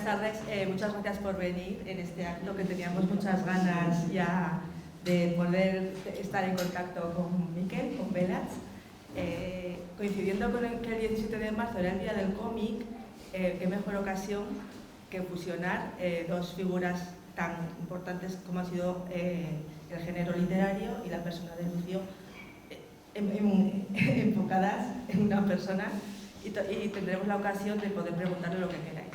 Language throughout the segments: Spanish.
tardes. Muchas gracias por venir en este acto, que teníamos muchas ganas ya de poder estar en contacto con Miquel, con Velats. Coincidiendo con que el 17 de marzo era el Día del Cómic, qué mejor ocasión que fusionar dos figuras tan importantes como ha sido el género literario y la persona de Lucio, enfocadas en una persona, y tendremos la ocasión de poder preguntarle lo que queráis.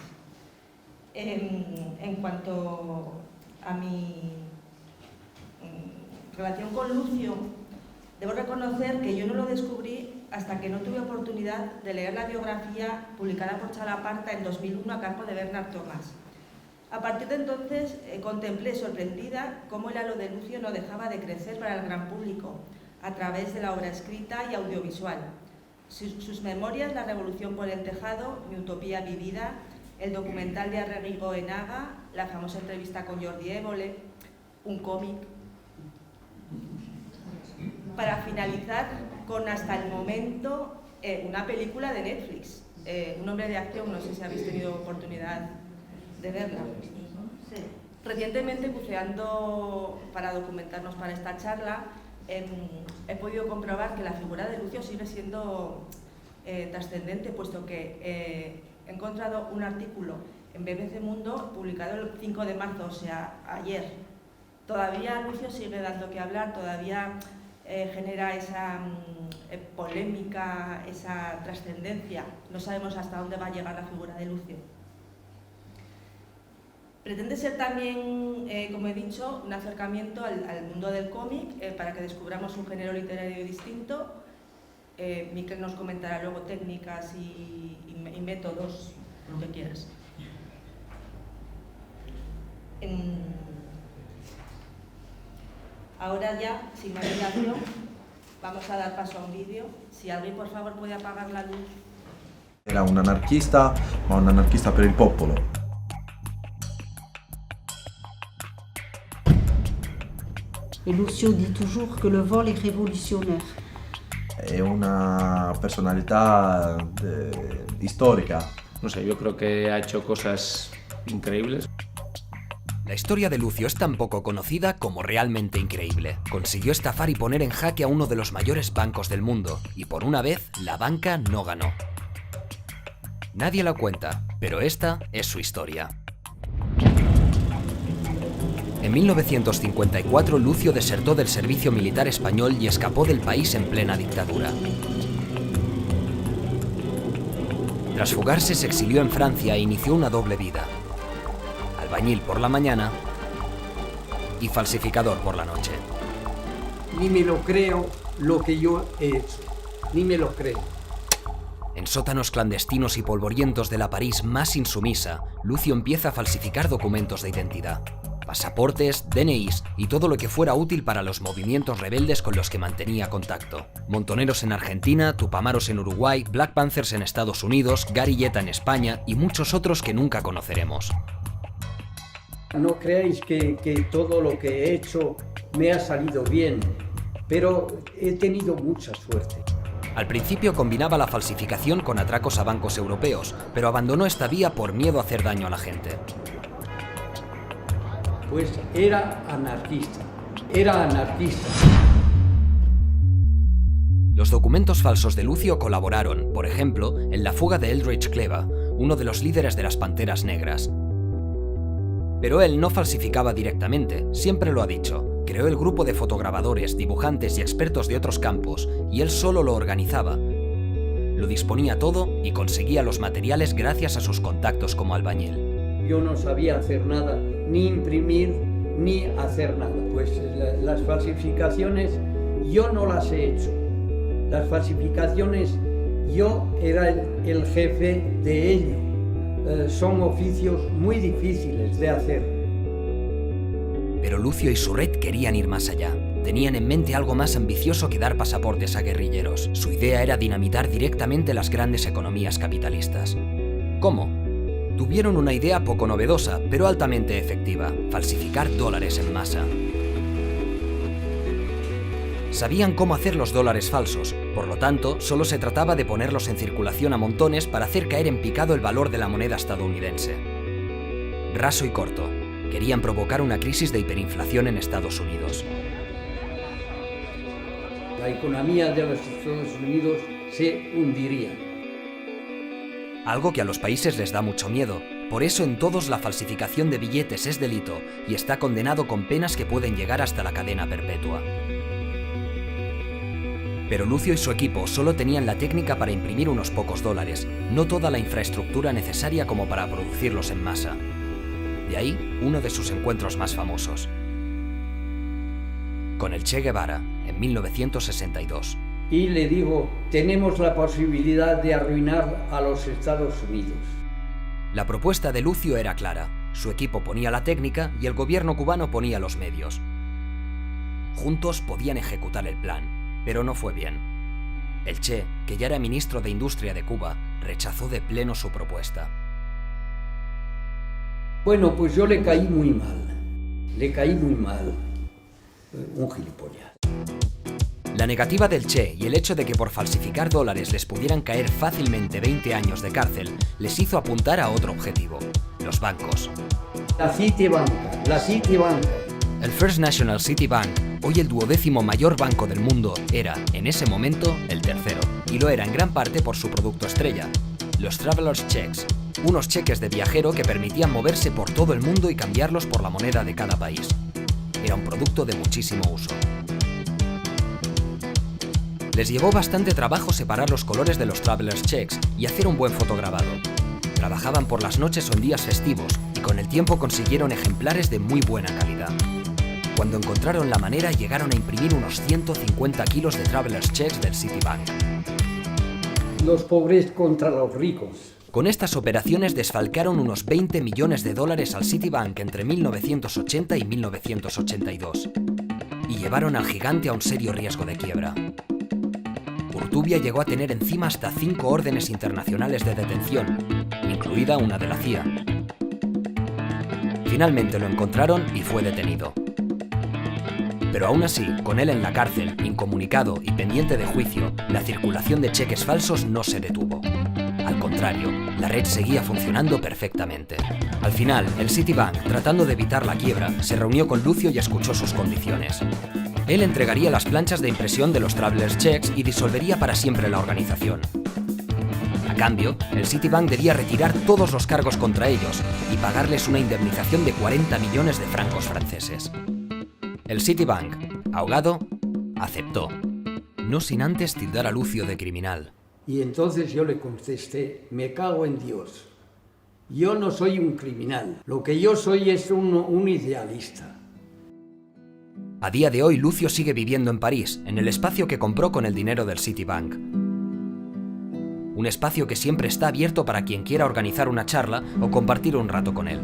En cuanto a mi relación con Lucio, debo reconocer que yo no lo descubrí hasta que no tuve oportunidad de leer la biografía publicada por Chalaparta en 2001 a cargo de Bernard Thomas. A partir de entonces contemplé sorprendida cómo el halo de Lucio no dejaba de crecer para el gran público a través de la obra escrita y audiovisual. Sus memorias, La revolución por el tejado, Mi utopía vivida, el documental de Arregui Goenaga, la famosa entrevista con Jordi Évole, un cómic. Para finalizar con, hasta el momento, una película de Netflix, Un hombre de acción, no sé si habéis tenido oportunidad de verla. Sí. Recientemente, buceando para documentarnos para esta charla, he podido comprobar que la figura de Lucio sigue siendo trascendente, puesto que he encontrado un artículo en BBC Mundo publicado el 5 de marzo, o sea, ayer. Todavía Lucio sigue dando que hablar, todavía genera esa polémica, esa trascendencia. No sabemos hasta dónde va a llegar la figura de Lucio. Pretende ser también, como he dicho, un acercamiento al mundo del cómic para que descubramos un género literario distinto. Miquel nos comentará luego técnicas y métodos, lo que quieras. Ahora ya, sin más dilación, vamos a dar paso a un vídeo. Si alguien, por favor, puede apagar la luz. Era un anarchista, ma un anarchista per il popolo. Et Lucio dit toujours que le vol est révolutionnaire. È una personalità histórica. No sé, yo creo que ha hecho cosas increíbles. La historia de Lucio es tan poco conocida como realmente increíble. Consiguió estafar y poner en jaque a uno de los mayores bancos del mundo, y por una vez, la banca no ganó. Nadie la cuenta, pero esta es su historia. En 1954, Lucio desertó del servicio militar español y escapó del país en plena dictadura. Tras fugarse, se exilió en Francia e inició una doble vida: albañil por la mañana y falsificador por la noche. Ni me lo creo lo que yo he hecho, ni me lo creo. En sótanos clandestinos y polvorientos de la París más insumisa, Lucio empieza a falsificar documentos de identidad. Pasaportes, DNIs y todo lo que fuera útil para los movimientos rebeldes con los que mantenía contacto. Montoneros en Argentina, Tupamaros en Uruguay, Black Panthers en Estados Unidos, Gary Yetta en España y muchos otros que nunca conoceremos. No creáis que todo lo que he hecho me ha salido bien, pero he tenido mucha suerte. Al principio combinaba la falsificación con atracos a bancos europeos, pero abandonó esta vía por miedo a hacer daño a la gente. Pues era anarquista. Los documentos falsos de Lucio colaboraron, por ejemplo, en la fuga de Eldridge Cleaver, uno de los líderes de las Panteras Negras. Pero él no falsificaba directamente, siempre lo ha dicho. Creó el grupo de fotograbadores, dibujantes y expertos de otros campos, y él solo lo organizaba. Lo disponía todo y conseguía los materiales gracias a sus contactos como albañil. Yo no sabía hacer nada, ni imprimir, ni hacer nada. Pues las falsificaciones yo no las he hecho. Las falsificaciones yo era el jefe de ello. Son oficios muy difíciles de hacer. Pero Lucio y su red querían ir más allá. Tenían en mente algo más ambicioso que dar pasaportes a guerrilleros. Su idea era dinamitar directamente las grandes economías capitalistas. ¿Cómo? Tuvieron una idea poco novedosa, pero altamente efectiva: falsificar dólares en masa. Sabían cómo hacer los dólares falsos, por lo tanto, solo se trataba de ponerlos en circulación a montones para hacer caer en picado el valor de la moneda estadounidense. raso y corto. Querían provocar una crisis de hiperinflación en Estados Unidos. La economía de los Estados Unidos se hundiría. Algo que a los países les da mucho miedo. Por eso en todos la falsificación de billetes es delito y está condenado con penas que pueden llegar hasta la cadena perpetua. Pero Lucio y su equipo solo tenían la técnica para imprimir unos pocos dólares, no toda la infraestructura necesaria como para producirlos en masa. De ahí uno de sus encuentros más famosos. Con el Che Guevara, en 1962. Y le digo, tenemos la posibilidad de arruinar a los Estados Unidos. La propuesta de Lucio era clara. Su equipo ponía la técnica y el gobierno cubano ponía los medios. Juntos podían ejecutar el plan, pero no fue bien. El Che, que ya era ministro de Industria de Cuba, rechazó de pleno su propuesta. Bueno, pues yo le caí muy mal. Le caí muy mal. Un gilipollas. La negativa del Che y el hecho de que por falsificar dólares les pudieran caer fácilmente 20 años de cárcel les hizo apuntar a otro objetivo: los bancos. La Citibank. El First National City Bank, hoy el 12º mayor banco del mundo, era, en ese momento, el tercero, y lo era en gran parte por su producto estrella, los Traveler's Checks, unos cheques de viajero que permitían moverse por todo el mundo y cambiarlos por la moneda de cada país. Era un producto de muchísimo uso. Les llevó bastante trabajo separar los colores de los Traveler's Checks y hacer un buen fotograbado. Trabajaban por las noches o en días festivos y con el tiempo consiguieron ejemplares de muy buena calidad. Cuando encontraron la manera, llegaron a imprimir unos 150 kilos de Traveler's Checks del Citibank. Los pobres contra los ricos. Con estas operaciones desfalcaron unos 20 millones de dólares al Citibank entre 1980 y 1982 y llevaron al gigante a un serio riesgo de quiebra. Urtubia llegó a tener encima hasta 5 órdenes internacionales de detención, incluida una de la CIA. Finalmente lo encontraron y fue detenido. Pero aún así, con él en la cárcel, incomunicado y pendiente de juicio, la circulación de cheques falsos no se detuvo. Al contrario, la red seguía funcionando perfectamente. Al final, el Citibank, tratando de evitar la quiebra, se reunió con Lucio y escuchó sus condiciones. Él entregaría las planchas de impresión de los Traveler's Checks y disolvería para siempre la organización. A cambio, el Citibank debía retirar todos los cargos contra ellos y pagarles una indemnización de 40 millones de francos franceses. El Citibank, ahogado, aceptó, no sin antes tildar a Lucio de criminal. Y entonces yo le contesté, me cago en Dios. Yo no soy un criminal, lo que yo soy es un idealista. A día de hoy, Lucio sigue viviendo en París, en el espacio que compró con el dinero del Citibank. Un espacio que siempre está abierto para quien quiera organizar una charla o compartir un rato con él.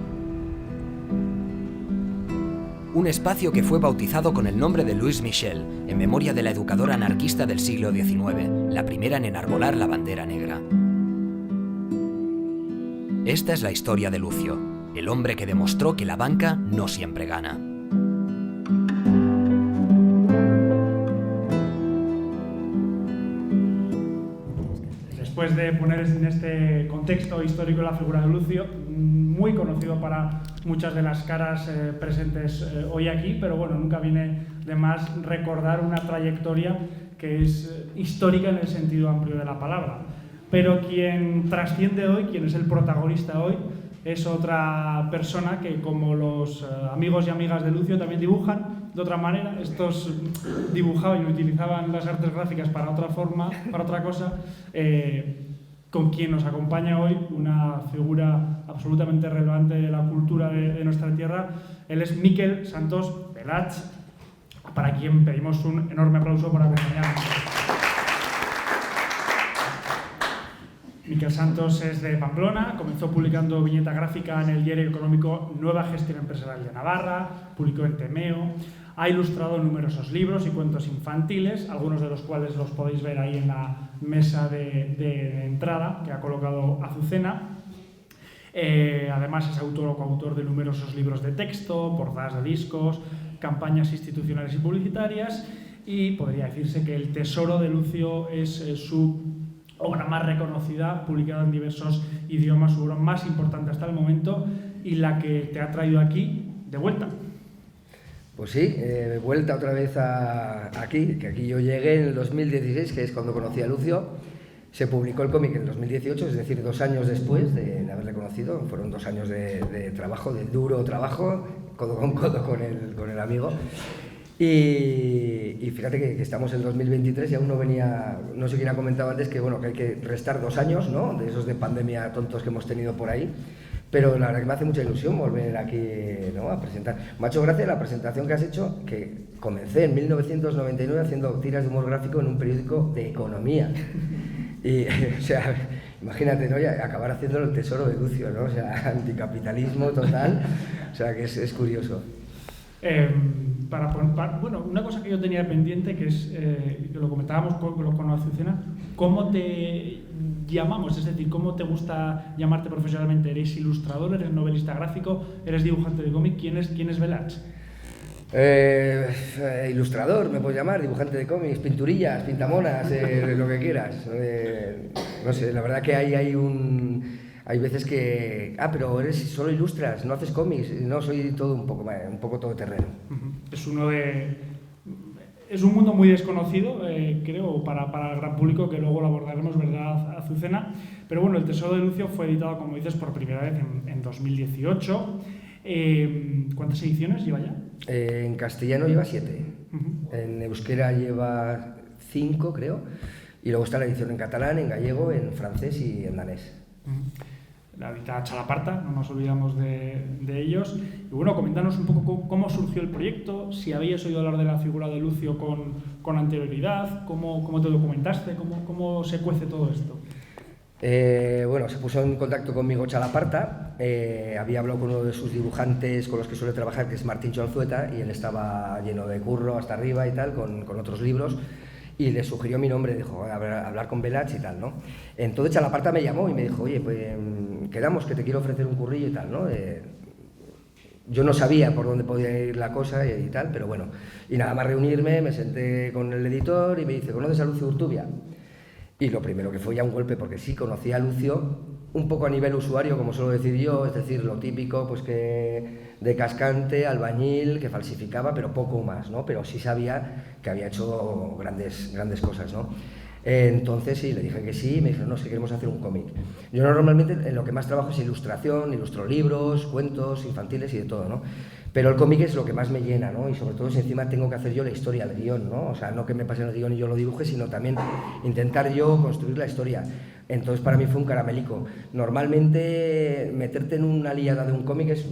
Un espacio que fue bautizado con el nombre de Louise Michel, en memoria de la educadora anarquista del siglo XIX, la primera en enarbolar la bandera negra. Esta es la historia de Lucio, el hombre que demostró que la banca no siempre gana. Después de poner en este contexto histórico la figura de Lucio, muy conocido para muchas de las caras presentes hoy aquí, pero bueno, nunca viene de más recordar una trayectoria que es histórica en el sentido amplio de la palabra. Pero quien trasciende hoy, quien es el protagonista hoy, es otra persona que, como los amigos y amigas de Lucio, también dibujan de otra manera. Estos dibujaban y utilizaban las artes gráficas para otra forma, para otra cosa. Con quien nos acompaña hoy, una figura absolutamente relevante de la cultura de nuestra tierra. Él es Miquel Santos Belach, para quien pedimos un enorme aplauso por acompañarnos. Miquel Santos es de Pamplona, comenzó publicando viñeta gráfica en el diario económico Nueva Gestión Empresarial de Navarra, publicó en Temeo, ha ilustrado numerosos libros y cuentos infantiles, algunos de los cuales los podéis ver ahí en la mesa de entrada que ha colocado Azucena. Además es autor o coautor de numerosos libros de texto, portadas de discos, campañas institucionales y publicitarias, y podría decirse que El Tesoro de Lucio es su obra más reconocida, publicada en diversos idiomas, su obra más importante hasta el momento, y la que te ha traído aquí de vuelta. Pues sí, vuelta otra vez aquí, que aquí yo llegué en el 2016, que es cuando conocí a Lucio. Se publicó el cómic en el 2018, es decir, 2 años después de haberle conocido. Fueron 2 años de trabajo, de duro trabajo, codo con codo con el amigo. Y fíjate que estamos en 2023 y aún no venía, no sé quién ha comentado antes que, bueno, que hay que restar 2 años, ¿no?, de esos de pandemia tontos que hemos tenido por ahí. Pero la verdad que me hace mucha ilusión volver aquí, ¿no?, a presentar. Me ha hecho gracia la presentación que has hecho, que comencé en 1999 haciendo tiras de humor gráfico en un periódico de economía. Y, o sea, imagínate, ¿no?, y acabar haciendo el tesoro de Lucio, ¿no? O sea, anticapitalismo total, o sea, que es curioso. Bueno, una cosa que yo tenía pendiente, que es, que lo comentábamos con Azucena, ¿cómo te llamamos? Es decir, ¿cómo te gusta llamarte profesionalmente? ¿Eres ilustrador, eres novelista gráfico, eres dibujante de cómic? ¿Quién es Velach? Ilustrador, me puedes llamar, dibujante de cómics, pinturillas, pintamonas, lo que quieras. No sé, la verdad que hay veces que... pero solo ilustras, no haces cómics. No, soy todo un poco todoterreno. Es un mundo muy desconocido, creo, para el gran público, que luego lo abordaremos, ¿verdad, Azucena? Pero bueno, El Tesoro de Lucio fue editado, como dices, por primera vez en 2018. ¿Cuántas ediciones lleva ya? En castellano lleva 7. En euskera lleva 5, creo. Y luego está la edición en catalán, en gallego, en francés y en danés. La edita Chalaparta, no nos olvidamos de ellos. Y bueno, coméntanos un poco cómo surgió el proyecto, si habías oído hablar de la figura de Lucio con anterioridad, cómo te documentaste, cómo se cuece todo esto. Bueno, se puso en contacto conmigo Chalaparta, había hablado con uno de sus dibujantes con los que suele trabajar, que es Martín Chonzueta, y él estaba lleno de curro hasta arriba y tal, con otros libros. Y le sugirió mi nombre, dijo, hablar con Velach y tal, ¿no? Entonces Chalaparta me llamó y me dijo, oye, pues quedamos, que te quiero ofrecer un currillo y tal, ¿no? Yo no sabía por dónde podía ir la cosa y tal, pero bueno. Y nada más reunirme, me senté con el editor y me dice, ¿conoces a Lucio Urtubia? Y lo primero que fue ya un golpe, porque sí conocía a Lucio, un poco a nivel usuario, como suelo decir yo, es decir, lo típico, pues que de cascante, albañil, que falsificaba, pero poco más, ¿no? Pero sí sabía que había hecho grandes cosas, ¿no? Entonces sí, le dije que sí, y me dijeron, no, si queremos hacer un cómic. Yo normalmente en lo que más trabajo es ilustración, ilustro libros, cuentos infantiles y de todo, ¿no? Pero el cómic es lo que más me llena, ¿no? Y sobre todo si encima tengo que hacer yo la historia, el guión, ¿no? O sea, no que me pasen el guión y yo lo dibuje, sino también intentar yo construir la historia. Entonces para mí fue un caramelico. Normalmente meterte en una liada de un cómic es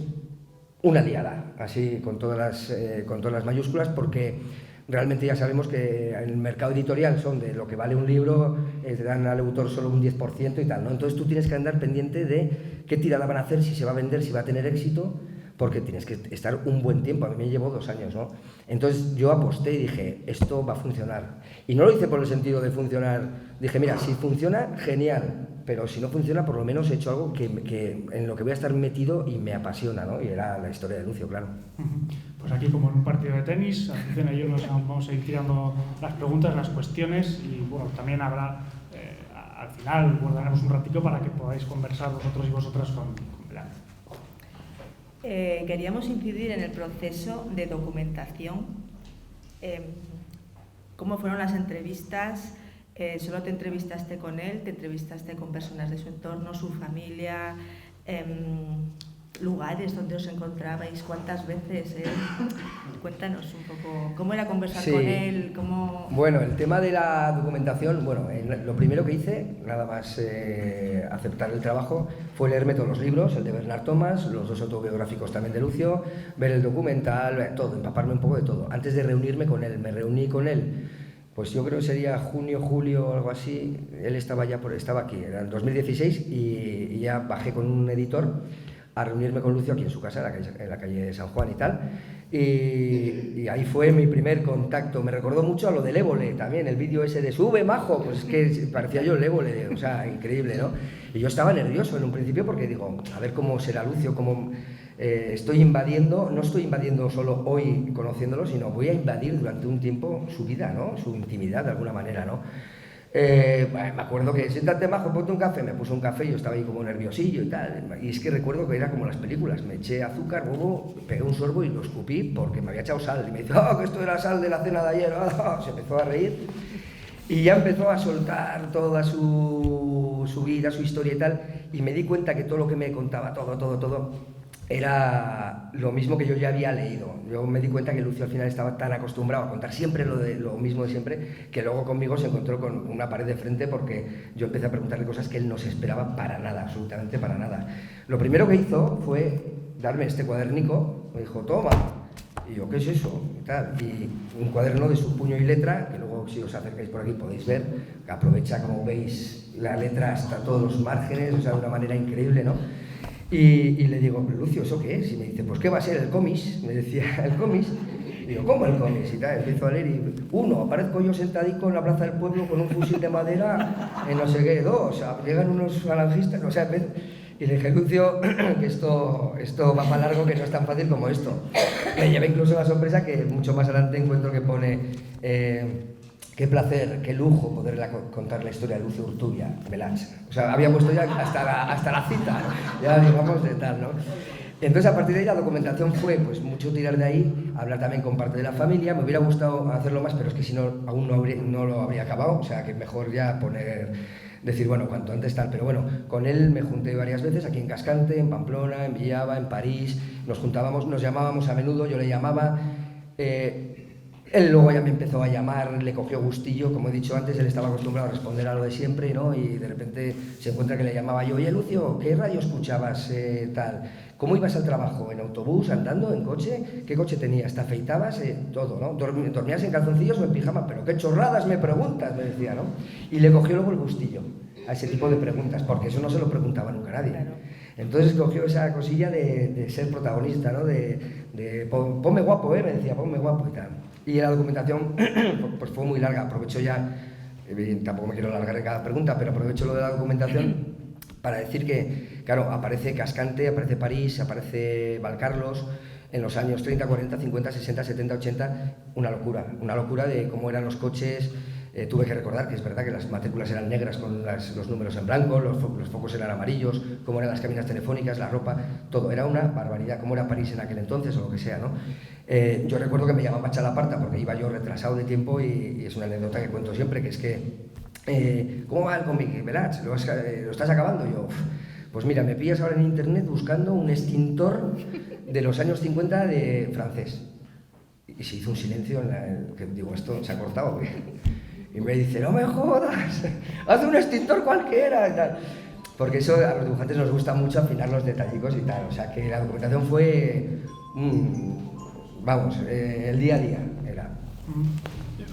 una liada, así con todas las mayúsculas, porque realmente ya sabemos que en el mercado editorial son de lo que vale un libro, te dan al autor solo un 10% y tal, ¿no? Entonces tú tienes que andar pendiente de qué tirada van a hacer, si se va a vender, si va a tener éxito, porque tienes que estar un buen tiempo. A mí me llevó 2 años, ¿no? Entonces yo aposté y dije, esto va a funcionar. Y no lo hice por el sentido de funcionar, dije, mira, si funciona, genial, pero si no funciona, por lo menos he hecho algo que en lo que voy a estar metido y me apasiona, ¿no? Y era la historia de Lucio, claro. Pues aquí, como en un partido de tenis, Azucena y yo nos vamos a ir tirando las preguntas, las cuestiones, y bueno, también habrá, al final, guardaremos un ratito para que podáis conversar vosotros y vosotras con Velach. Queríamos incidir en el proceso de documentación. ¿Cómo fueron las entrevistas? ¿Solo te entrevistaste con él? ¿Te entrevistaste con personas de su entorno, su familia? ¿Lugares donde os encontrabais? ¿Cuántas veces? Cuéntanos un poco, ¿cómo era conversar con él? Bueno, el tema de la documentación, bueno, lo primero que hice, nada más aceptar el trabajo, fue leerme todos los libros, el de Bernard Thomas, los 2 autobiográficos también de Lucio, ver el documental, todo, empaparme un poco de todo. Antes de reunirme con él, me reuní con él, pues yo creo que sería junio, julio o algo así. Él estaba aquí, era en 2016, y ya bajé con un editor a reunirme con Lucio aquí en su casa, en la calle San Juan y tal, y ahí fue mi primer contacto. Me recordó mucho a lo del Évole también, el vídeo ese de sube majo, pues es que parecía yo el Évole, o sea, increíble, ¿no? Y yo estaba nervioso en un principio porque digo, a ver cómo será Lucio, cómo no estoy invadiendo solo hoy conociéndolo, sino voy a invadir durante un tiempo su vida, ¿no? Su intimidad de alguna manera, ¿no? Me acuerdo que siéntate majo, ponte un café, me puso un café y yo estaba ahí como nerviosillo y tal, y es que recuerdo que era como las películas, me eché azúcar, luego pegué un sorbo y lo escupí porque me había echado sal, y me dice, que esto era sal de la cena de ayer, se empezó a reír, y ya empezó a soltar toda su vida, su historia y tal, y me di cuenta que todo lo que me contaba, todo, era lo mismo que yo ya había leído. Yo me di cuenta que Lucio al final estaba tan acostumbrado a contar siempre lo mismo de siempre, que luego conmigo se encontró con una pared de frente porque yo empecé a preguntarle cosas que él no se esperaba para nada, absolutamente para nada. Lo primero que hizo fue darme este cuadernico, me dijo, toma. Y yo, ¿qué es eso? Y tal. Y un cuaderno de su puño y letra, que luego si os acercáis por aquí podéis ver, que aprovecha, como veis, la letra hasta todos los márgenes, o sea, de una manera increíble, ¿no? Y le digo, Lucio, ¿eso qué es? Y me dice, pues ¿qué va a ser el cómics? Me decía, ¿el cómics? Y digo, ¿cómo el cómics? Y tal, empiezo a leer y aparezco yo sentadico en la plaza del pueblo con un fusil de madera en no sé qué, llegan unos falangistas, o sea, y le dije, Lucio, que esto va para largo, que no es tan fácil como esto. Me llevé incluso la sorpresa que mucho más adelante encuentro que pone, qué placer, qué lujo poder contar la historia de Lucio Urtubia, Belach. O sea, había puesto ya hasta la cita, ya digamos de tal, ¿no? Entonces, a partir de ahí, la documentación fue pues mucho tirar de ahí, hablar también con parte de la familia. Me hubiera gustado hacerlo más, pero es que si no, aún no lo habría acabado, o sea, que mejor ya decir, bueno, cuanto antes tal. Pero bueno, con él me junté varias veces, aquí en Cascante, en Pamplona, en Villava, en París, nos juntábamos, nos llamábamos a menudo, yo le llamaba. Él luego ya me empezó a llamar, le cogió gustillo, como he dicho antes, él estaba acostumbrado a responder a lo de siempre, ¿no? Y de repente se encuentra que le llamaba yo, oye Lucio, ¿qué radio escuchabas tal? ¿Cómo ibas al trabajo? ¿En autobús, andando, en coche? ¿Qué coche tenías? ¿Te afeitabas? Todo, ¿no? ¿Dormías en calzoncillos o en pijama? ¿Pero qué chorradas me preguntas? Me decía, ¿no? Y le cogió luego el gustillo a ese tipo de preguntas, porque eso no se lo preguntaba nunca nadie. Entonces cogió esa cosilla de ser protagonista, ¿no? Ponme guapo, me decía, ponme guapo y tal. Y la documentación pues fue muy larga, aprovecho ya, tampoco me quiero alargar en cada pregunta, pero aprovecho lo de la documentación para decir que, claro, aparece Cascante, aparece París, aparece Valcarlos, en los años 30, 40, 50, 60, 70, 80, una locura de cómo eran los coches. Tuve que recordar que es verdad que las matrículas eran negras con los números en blanco, los focos eran amarillos, cómo eran las cabinas telefónicas, la ropa, todo, era una barbaridad, cómo era París en aquel entonces o lo que sea, ¿no? Yo recuerdo que me llamaba Chalaparta porque iba yo retrasado de tiempo y es una anécdota que cuento siempre, que es que, ¿cómo va el cómic, Belach? ¿Lo estás acabando? Yo, pues mira, me pillas ahora en internet buscando un extintor de los años 50 de francés. Y se hizo un silencio, que digo, esto se ha cortado, y me dice, no me jodas, haz un extintor cualquiera y tal. Porque eso a los dibujantes nos gusta mucho afinar los detallicos y tal. O sea que la documentación fue, el día a día era.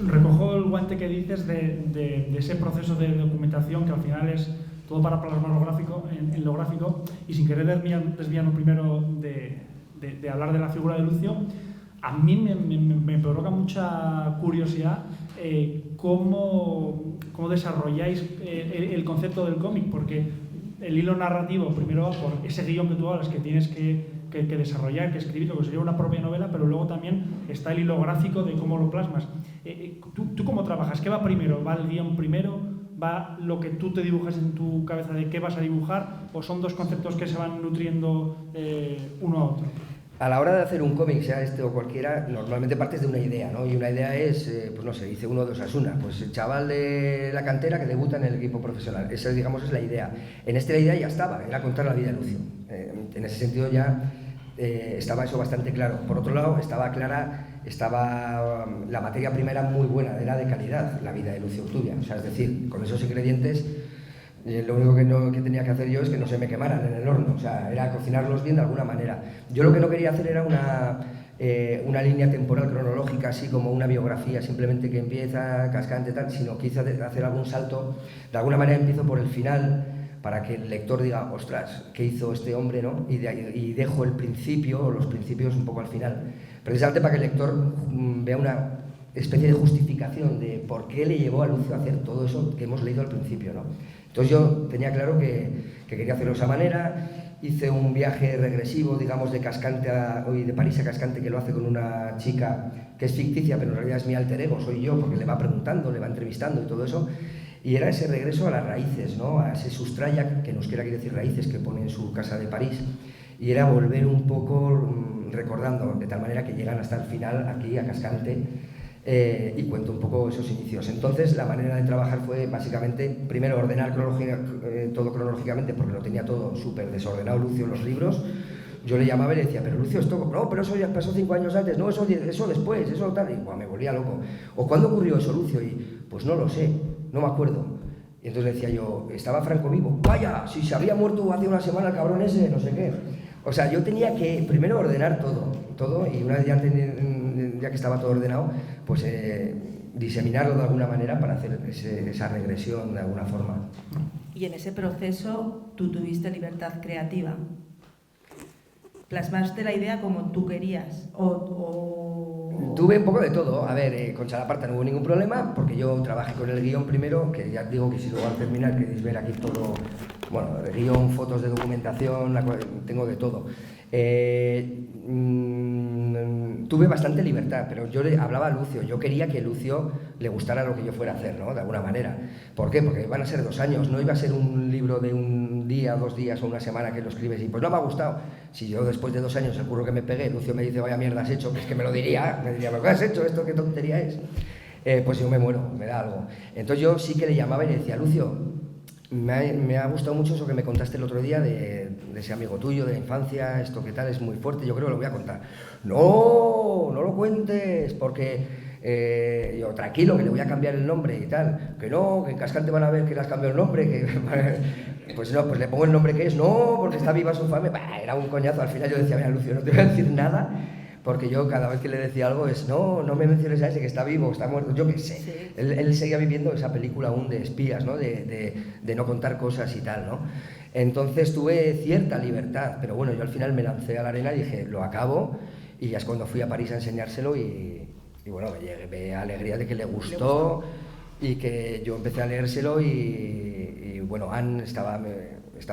Recojo el guante que dices de ese proceso de documentación que al final es todo para plasmar en lo gráfico, y sin querer desviarnos primero de hablar de la figura de Lucio. A mí me provoca mucha curiosidad cómo desarrolláis el concepto del cómic, porque el hilo narrativo, primero por ese guión que tú hablas, que tienes que desarrollar, que escribir, lo que sería una propia novela, pero luego también está el hilo gráfico de cómo lo plasmas. ¿Tú cómo trabajas? ¿Qué va primero? ¿Va el guión primero? ¿Va lo que tú te dibujas en tu cabeza de qué vas a dibujar? ¿O son dos conceptos que se van nutriendo uno a otro? A la hora de hacer un cómic, sea este o cualquiera, normalmente partes de una idea, ¿no? Y una idea es, pues no sé, dice uno de Osasuna, pues el chaval de la cantera que debuta en el equipo profesional. Esa, digamos, es la idea. En la idea ya estaba, era contar la vida de Lucio. En ese sentido ya estaba eso bastante claro. Por otro lado, estaba la materia prima era muy buena, era de calidad, la vida de Lucio Urtubia. O sea, es decir, con esos ingredientes, lo único que tenía que hacer yo es que no se me quemaran en el horno, o sea, era cocinarlos bien de alguna manera. Yo lo que no quería hacer era una línea temporal cronológica, así como una biografía, simplemente que empieza Cascante tal, sino quise hacer algún salto. De alguna manera empiezo por el final, para que el lector diga, ostras, ¿qué hizo este hombre, no? Y dejo el principio, o los principios un poco al final, precisamente para que el lector vea una especie de justificación de por qué le llevó a Lucio a hacer todo eso que hemos leído al principio, ¿no? Entonces yo tenía claro que quería hacerlo de esa manera. Hice un viaje regresivo, digamos, de París a Cascante, que lo hace con una chica que es ficticia, pero en realidad es mi alter ego, soy yo, porque le va preguntando, le va entrevistando y todo eso. Y era ese regreso a las raíces, ¿no? A ese sustraya, que en euskera quiere decir raíces, que pone en su casa de París, y era volver un poco recordando, de tal manera que llegan hasta el final aquí a Cascante, y cuento un poco esos inicios. Entonces la manera de trabajar fue básicamente, primero ordenar todo cronológicamente, porque lo tenía todo súper desordenado Lucio en los libros. Yo le llamaba y le decía, pero Lucio, esto, no, pero eso ya pasó 5 años antes, no, eso después, eso tal, y me volvía loco. ¿O cuándo ocurrió eso, Lucio? Y pues no lo sé, no me acuerdo. Y entonces le decía yo, ¿estaba Franco vivo? Vaya, si se había muerto hace una semana el cabrón ese, no sé qué. O sea, yo tenía que primero ordenar todo, y una vez ya que estaba todo ordenado, pues diseminarlo de alguna manera para hacer esa regresión de alguna forma. Y en ese proceso tú tuviste libertad creativa. ¿Plasmaste la idea como tú querías? Tuve un poco de todo. A ver, con Chalaparta no hubo ningún problema, porque yo trabajé con el guión primero, que ya digo que si luego al terminar queréis ver aquí todo, bueno, el guión, fotos de documentación, tengo de todo. Tuve bastante libertad, pero yo le hablaba a Lucio, yo quería que Lucio le gustara lo que yo fuera a hacer, ¿no? De alguna manera. ¿Por qué? Porque van a ser 2 años, no iba a ser un libro de un día, 2 días o una semana que lo escribes y pues no me ha gustado. Si yo después de 2 años el curro que me pegué, Lucio me dice, vaya mierda has hecho, pues que me diría, ¿pero qué has hecho? ¿Esto qué tontería es? Pues yo me muero, me da algo. Entonces yo sí que le llamaba y le decía, Lucio, me ha gustado mucho eso que me contaste el otro día de ese amigo tuyo de la infancia, esto que tal, es muy fuerte, yo creo que lo voy a contar. No lo cuentes, porque yo, tranquilo, que le voy a cambiar el nombre y tal. Que no, que en Cascante van a ver que le has cambiado el nombre, que pues no, pues le pongo el nombre que es, no, porque está viva su familia. Bah, era un coñazo, al final yo decía, mira Lucio, no te voy a decir nada, porque yo cada vez que le decía algo es, no me menciones a ese que está vivo, está muerto, yo qué sé. Sí. Él seguía viviendo esa película aún de espías, ¿no? De no contar cosas y tal, ¿no? Entonces tuve cierta libertad, pero bueno, yo al final me lancé a la arena y dije, lo acabo, y ya es cuando fui a París a enseñárselo y bueno, me llegué a alegría de que le gustó y que yo empecé a leérselo y bueno, Anne estaba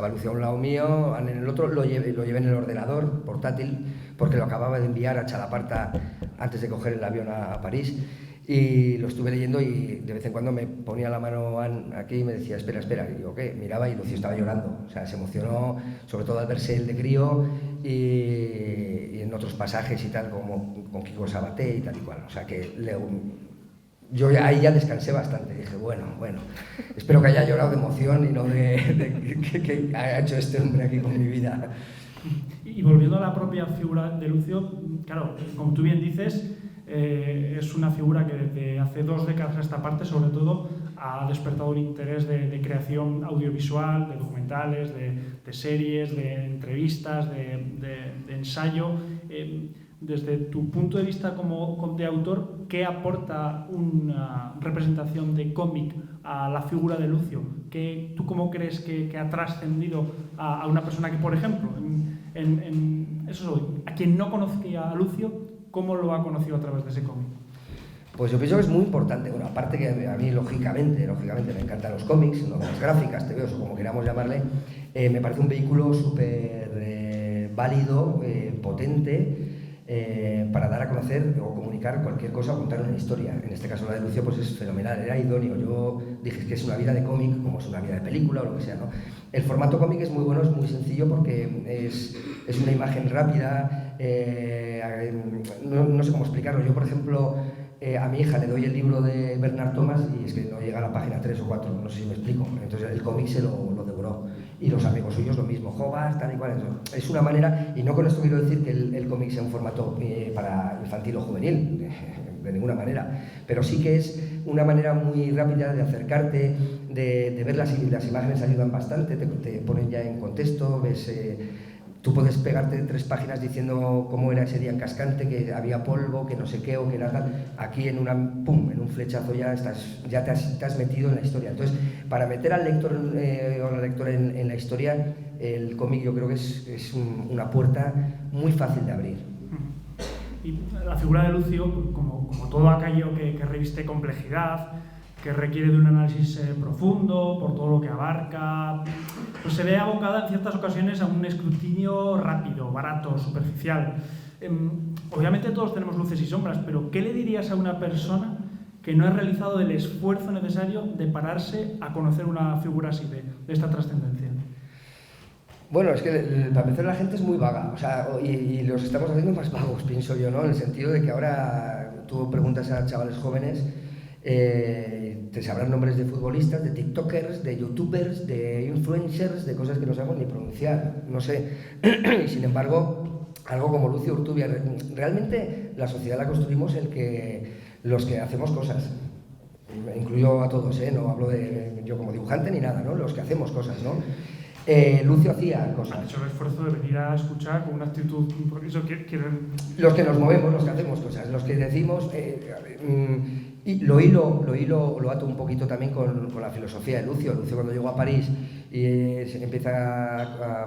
Lucio a un lado mío, Anne en el otro, lo llevé en el ordenador portátil porque lo acababa de enviar a Chalaparta antes de coger el avión a París y lo estuve leyendo y de vez en cuando me ponía la mano Anne aquí y me decía espera, y digo ¿qué? Miraba y Lucio estaba llorando, o sea, se emocionó sobre todo al verse él de crío y en otros pasajes y tal como con Kiko Sabaté y tal y cual, o sea que yo ahí ya descansé bastante, dije, bueno, espero que haya llorado de emoción y no de que ha hecho este hombre aquí con mi vida. Y volviendo a la propia figura de Lucio, claro, como tú bien dices, es una figura que desde hace 2 décadas a esta parte, sobre todo, ha despertado un interés de creación audiovisual, de documentales, de series, de entrevistas, de ensayo. Desde tu punto de vista como de autor, ¿qué aporta una representación de cómic a la figura de Lucio? ¿Tú cómo crees que ha trascendido a una persona que, por ejemplo, a quien no conocía a Lucio, cómo lo ha conocido a través de ese cómic? Pues yo pienso que es muy importante. Bueno, aparte que a mí, lógicamente me encantan los cómics, novelas gráficas, TVOs o como queramos llamarle, me parece un vehículo súper válido, potente, para dar a conocer o comunicar cualquier cosa o contar una historia. En este caso la de Lucio pues es fenomenal, era idóneo. Yo dije que es una vida de cómic como es una vida de película o lo que sea, ¿no? El formato cómic es muy bueno, es muy sencillo porque es una imagen rápida, no sé cómo explicarlo. Yo, por ejemplo, a mi hija le doy el libro de Bernard Thomas y es que no llega a la página 3 o 4, no sé si me explico. Entonces el cómic se lo devoró. Y los amigos suyos lo mismo, Hogarth, tal y cual. Es una manera, y no con esto quiero decir que el cómic sea un formato para infantil o juvenil, de ninguna manera, pero sí que es una manera muy rápida de acercarte, de ver las imágenes ayudan bastante, te ponen ya en contexto, ves... Tú puedes pegarte 3 páginas diciendo cómo era ese día en Cascante, que había polvo, que no sé qué o que era tal. Aquí en un flechazo ya te has metido en la historia. Entonces, para meter al lector o la lectora en la historia, el cómic yo creo que es una puerta muy fácil de abrir. Y la figura de Lucio, como todo aquello que reviste complejidad, que requiere de un análisis profundo por todo lo que abarca, pues se ve abocada en ciertas ocasiones a un escrutinio rápido, barato, superficial. Obviamente todos tenemos luces y sombras, pero ¿qué le dirías a una persona que no ha realizado el esfuerzo necesario de pararse a conocer una figura así, de esta trascendencia? Bueno, es que para empezar la gente es muy vaga, o sea, y los estamos haciendo más vagos, pienso yo, ¿no? En el sentido de que ahora tú preguntas a chavales jóvenes, te sabrán nombres de futbolistas, de tiktokers, de youtubers, de influencers, de cosas que no sabemos ni pronunciar, no sé. Y sin embargo, algo como Lucio Urtubia, realmente la sociedad la construimos los que hacemos cosas. Incluyo a todos, no hablo de yo como dibujante ni nada, ¿no? Los que hacemos cosas, ¿no? Lucio hacía cosas. Han hecho el esfuerzo de venir a escuchar con una actitud, porque eso quieren... Los que nos movemos, los que hacemos cosas, los que decimos... y lo ato un poquito también con la filosofía de Lucio. Lucio cuando llegó a París y se empieza a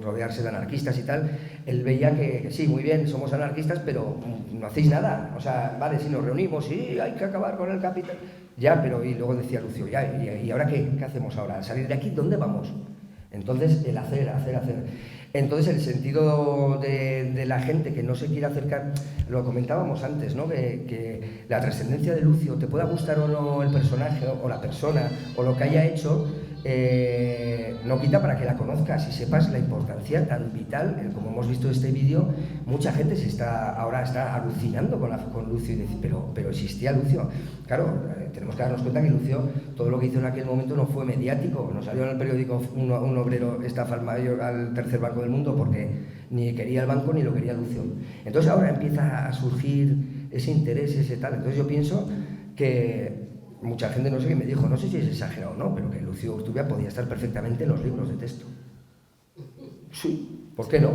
rodearse de anarquistas y tal, él veía que sí, muy bien, somos anarquistas, pero no hacéis nada. O sea, vale, si nos reunimos, sí, hay que acabar con el capital. Ya, pero y luego decía Lucio, ya, ¿y ahora qué hacemos ahora? ¿Al salir de aquí, dónde vamos? Entonces, el hacer. Entonces, el sentido de la gente que no se quiere acercar, lo comentábamos antes, ¿no? Que la trascendencia de Lucio, te pueda gustar o no el personaje o la persona o lo que haya hecho, no quita para que la conozcas y sepas la importancia tan vital. Como hemos visto en este vídeo, mucha gente ahora está alucinando con Lucio y dice, pero existía Lucio. Claro, tenemos que darnos cuenta que Lucio, todo lo que hizo en aquel momento no fue mediático, no salió en el periódico un obrero estafa al tercer banco del mundo porque ni quería el banco ni lo quería Lucio. Entonces ahora empieza a surgir ese interés, ese tal. Entonces yo pienso que mucha gente, no sé qué me dijo, no sé si es exagerado o no, pero que Lucio Urtubia podía estar perfectamente en los libros de texto. Sí, ¿por qué no?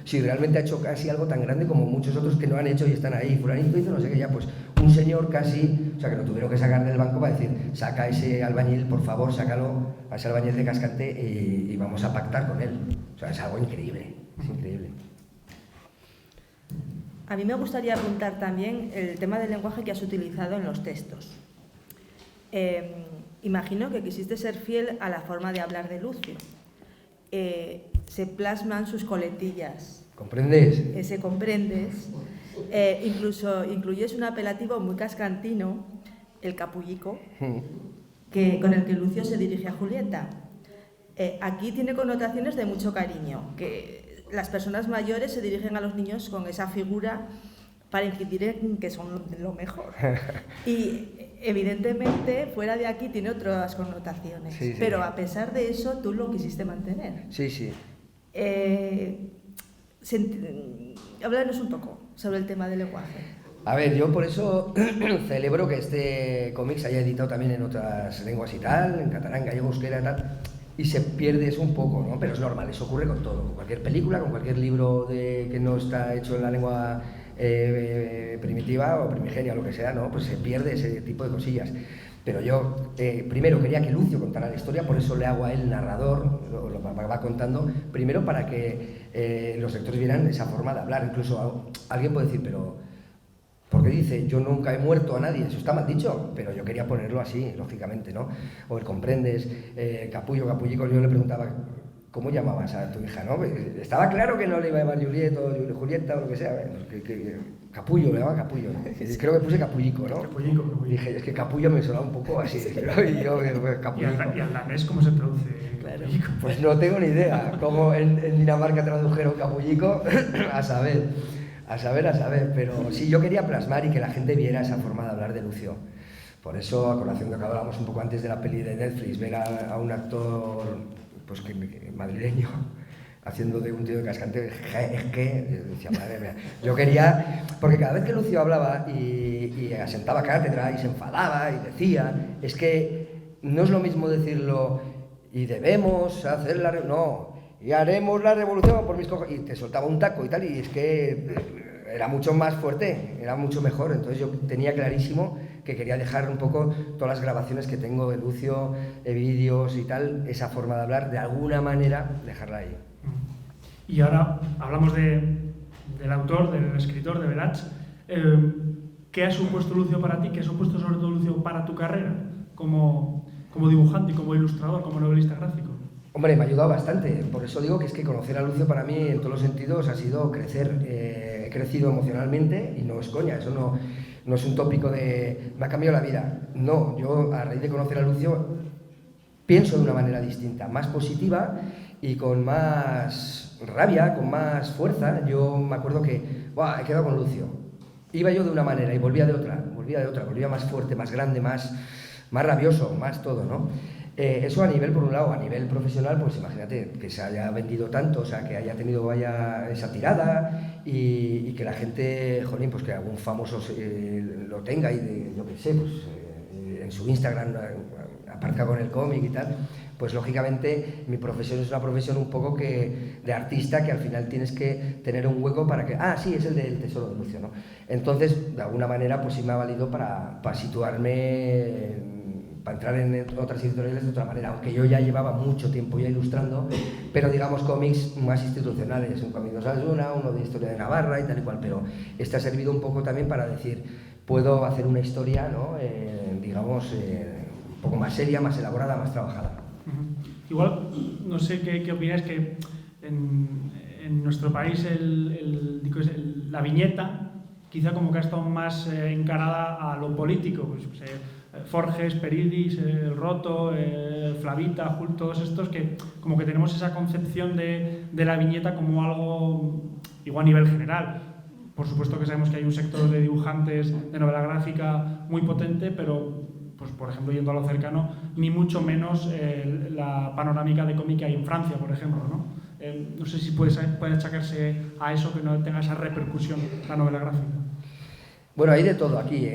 Si realmente ha hecho casi algo tan grande como muchos otros que no han hecho y están ahí, fulanito hizo no sé qué, ya pues un señor casi, o sea que lo tuvieron que sacar del banco para decir, saca a ese albañil, por favor, sácalo a ese albañil de Cascante y vamos a pactar con él. O sea, es algo increíble, es increíble. A mí me gustaría apuntar también el tema del lenguaje que has utilizado en los textos. Imagino que quisiste ser fiel a la forma de hablar de Lucio. Se plasman sus coletillas. ¿Comprendes? Ese comprendes. Incluso incluyes un apelativo muy cascantino, el capullico, con el que Lucio se dirige a Julieta. Aquí tiene connotaciones de mucho cariño, que las personas mayores se dirigen a los niños con esa figura para incidir en que son lo mejor. Y evidentemente fuera de aquí tiene otras connotaciones, sí. Pero a pesar de eso tú lo quisiste mantener. Sí, sí. Háblanos un poco sobre el tema del lenguaje. A ver, yo por eso celebro que este cómic se haya editado también en otras lenguas y tal, en catalán, gallego, euskera y tal, y se pierde eso un poco, ¿no? Pero es normal, eso ocurre con todo, con cualquier película, con cualquier libro que no está hecho en la lengua primitiva o primigenia, lo que sea, ¿no? Pues se pierde ese tipo de cosillas. Pero yo primero quería que Lucio contara la historia, por eso le hago a él narrador, lo va contando, primero para que los lectores vieran esa forma de hablar. Incluso alguien puede decir, pero ¿por qué dice yo nunca he muerto a nadie? Eso está mal dicho, pero yo quería ponerlo así, lógicamente, ¿no? O el comprendes, capullico, yo le preguntaba, ¿cómo llamabas a tu hija, no? Estaba claro que no le iba a llamar Julieta o lo que sea, Capullo, le llamaba Capullo. Creo que puse Capullico, ¿no? Capullico. Dije, es que Capullo me sonaba un poco así, y yo, Capullico. ¿Y al danés cómo se traduce? Claro. Pues no tengo ni idea. Cómo en Dinamarca tradujeron Capullico, a saber. Pero sí, yo quería plasmar y que la gente viera esa forma de hablar de Lucio. Por eso, a colación de lo que hablábamos un poco antes de la peli de Netflix, ver a un actor pues madrileño haciendo de un tío de Cascante, es que decía, madre mía, yo quería, porque cada vez que Lucio hablaba y asentaba cátedra y se enfadaba y decía, es que no es lo mismo decirlo y debemos hacer no, y haremos la revolución por mis cojones, y te soltaba un taco y tal, y es que era mucho más fuerte, era mucho mejor. Entonces yo tenía clarísimo que quería dejar un poco todas las grabaciones que tengo de Lucio, de vídeos y tal, esa forma de hablar, de alguna manera dejarla ahí. Y ahora hablamos del autor, del escritor, de Belach. ¿Qué ha supuesto Lucio para ti? ¿Qué ha supuesto sobre todo Lucio para tu carrera como dibujante y como ilustrador, como novelista gráfico? Hombre, me ha ayudado bastante, por eso digo que es que conocer a Lucio para mí en todos los sentidos ha sido crecer. He crecido emocionalmente y no es coña, eso no es un tópico de me ha cambiado la vida. No, yo a raíz de conocer a Lucio pienso de una manera distinta, más positiva y con más rabia, con más fuerza. Yo me acuerdo que he quedado con Lucio. Iba yo de una manera y volvía de otra, volvía más fuerte, más grande, más rabioso, más todo, ¿no? Eso a nivel, por un lado, a nivel profesional, pues imagínate que se haya vendido tanto, o sea, que haya tenido esa tirada y que la gente, jolín, pues que algún famoso lo tenga y yo qué sé, pues en su Instagram aparca con el cómic y tal, pues lógicamente mi profesión es una profesión un poco que de artista, que al final tienes que tener un hueco para que, sí, es el del Tesoro de Lucio, ¿no? Entonces, de alguna manera, pues sí me ha valido para situarme, para entrar en otras editoriales de otra manera, aunque yo ya llevaba mucho tiempo ya ilustrando, pero digamos cómics más institucionales, un cómic de Osasuna, uno de historia de Navarra y tal y cual, pero este ha servido un poco también para decir, puedo hacer una historia, ¿no? Digamos, un poco más seria, más elaborada, más trabajada. Igual, no sé qué opinas, que en nuestro país la viñeta quizá como que ha estado más encarada a lo político, pues, Forges, Peridis, El Roto, Flavita, Jul, todos estos que como que tenemos esa concepción de la viñeta como algo, igual a nivel general. Por supuesto que sabemos que hay un sector de dibujantes de novela gráfica muy potente, pero pues por ejemplo, yendo a lo cercano, ni mucho menos la panorámica de cómic que hay en Francia, por ejemplo, ¿no? No sé si puede achacarse a eso, que no tenga esa repercusión la novela gráfica. Bueno, hay de todo aquí.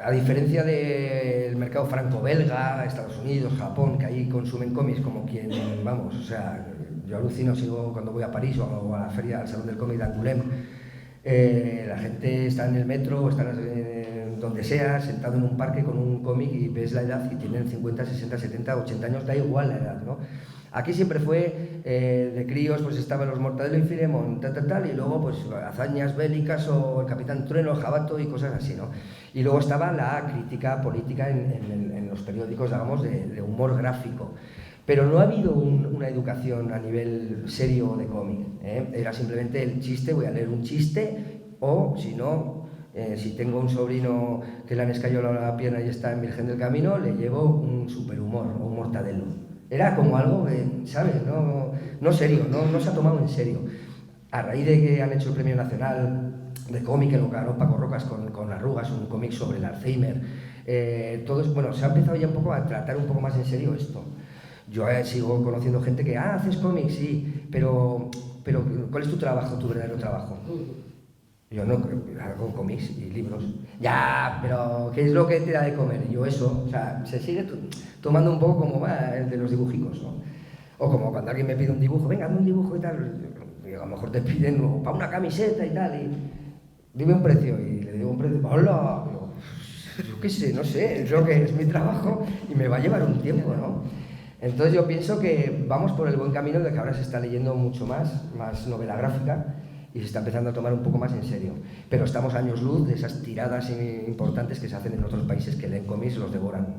A diferencia del mercado franco-belga, Estados Unidos, Japón, que ahí consumen cómics como quien, vamos, o sea, yo alucino, sigo cuando voy a París o a la feria, al Salón del Cómic de Angoulême, la gente está en el metro, está donde sea, sentado en un parque con un cómic y ves la edad y tienen 50, 60, 70, 80 años, da igual la edad, ¿no? Aquí siempre fue, de críos, pues estaban los Mortadelo y Filemón, tal, y luego pues hazañas bélicas o el Capitán Trueno, Jabato y cosas así, ¿no? Y luego estaba la crítica política en los periódicos, digamos, de humor gráfico. Pero no ha habido una educación a nivel serio de cómic, ¿eh? Era simplemente el chiste, voy a leer un chiste, o si no, si tengo un sobrino que le han escayolado la pierna y está en Virgen del Camino, le llevo un superhumor o un Mortadelo. Era como algo que, ¿sabes? No serio, no se ha tomado en serio. A raíz de que han hecho el Premio Nacional de Cómic, que lo ganó Paco Rocas con Arrugas, un cómic sobre el Alzheimer, bueno, se ha empezado ya un poco a tratar un poco más en serio esto. Yo sigo conociendo gente que, haces cómics, sí, pero ¿cuál es tu trabajo, tu verdadero trabajo? Yo no hago cómics y libros. Ya, pero ¿qué es lo que te da de comer? Yo eso, o sea, se sigue tomando un poco como el de los dibujicos, ¿no? O como cuando alguien me pide un dibujo, venga, hazme un dibujo y tal, y a lo mejor te piden para una camiseta y tal, y dime un precio, y le digo un precio, ¡hola! Yo qué sé, no sé, es lo que es mi trabajo y me va a llevar un tiempo, ¿no? Entonces yo pienso que vamos por el buen camino de que ahora se está leyendo mucho más novela gráfica y se está empezando a tomar un poco más en serio. Pero estamos a años luz de esas tiradas importantes que se hacen en otros países que leen cómics y los devoran.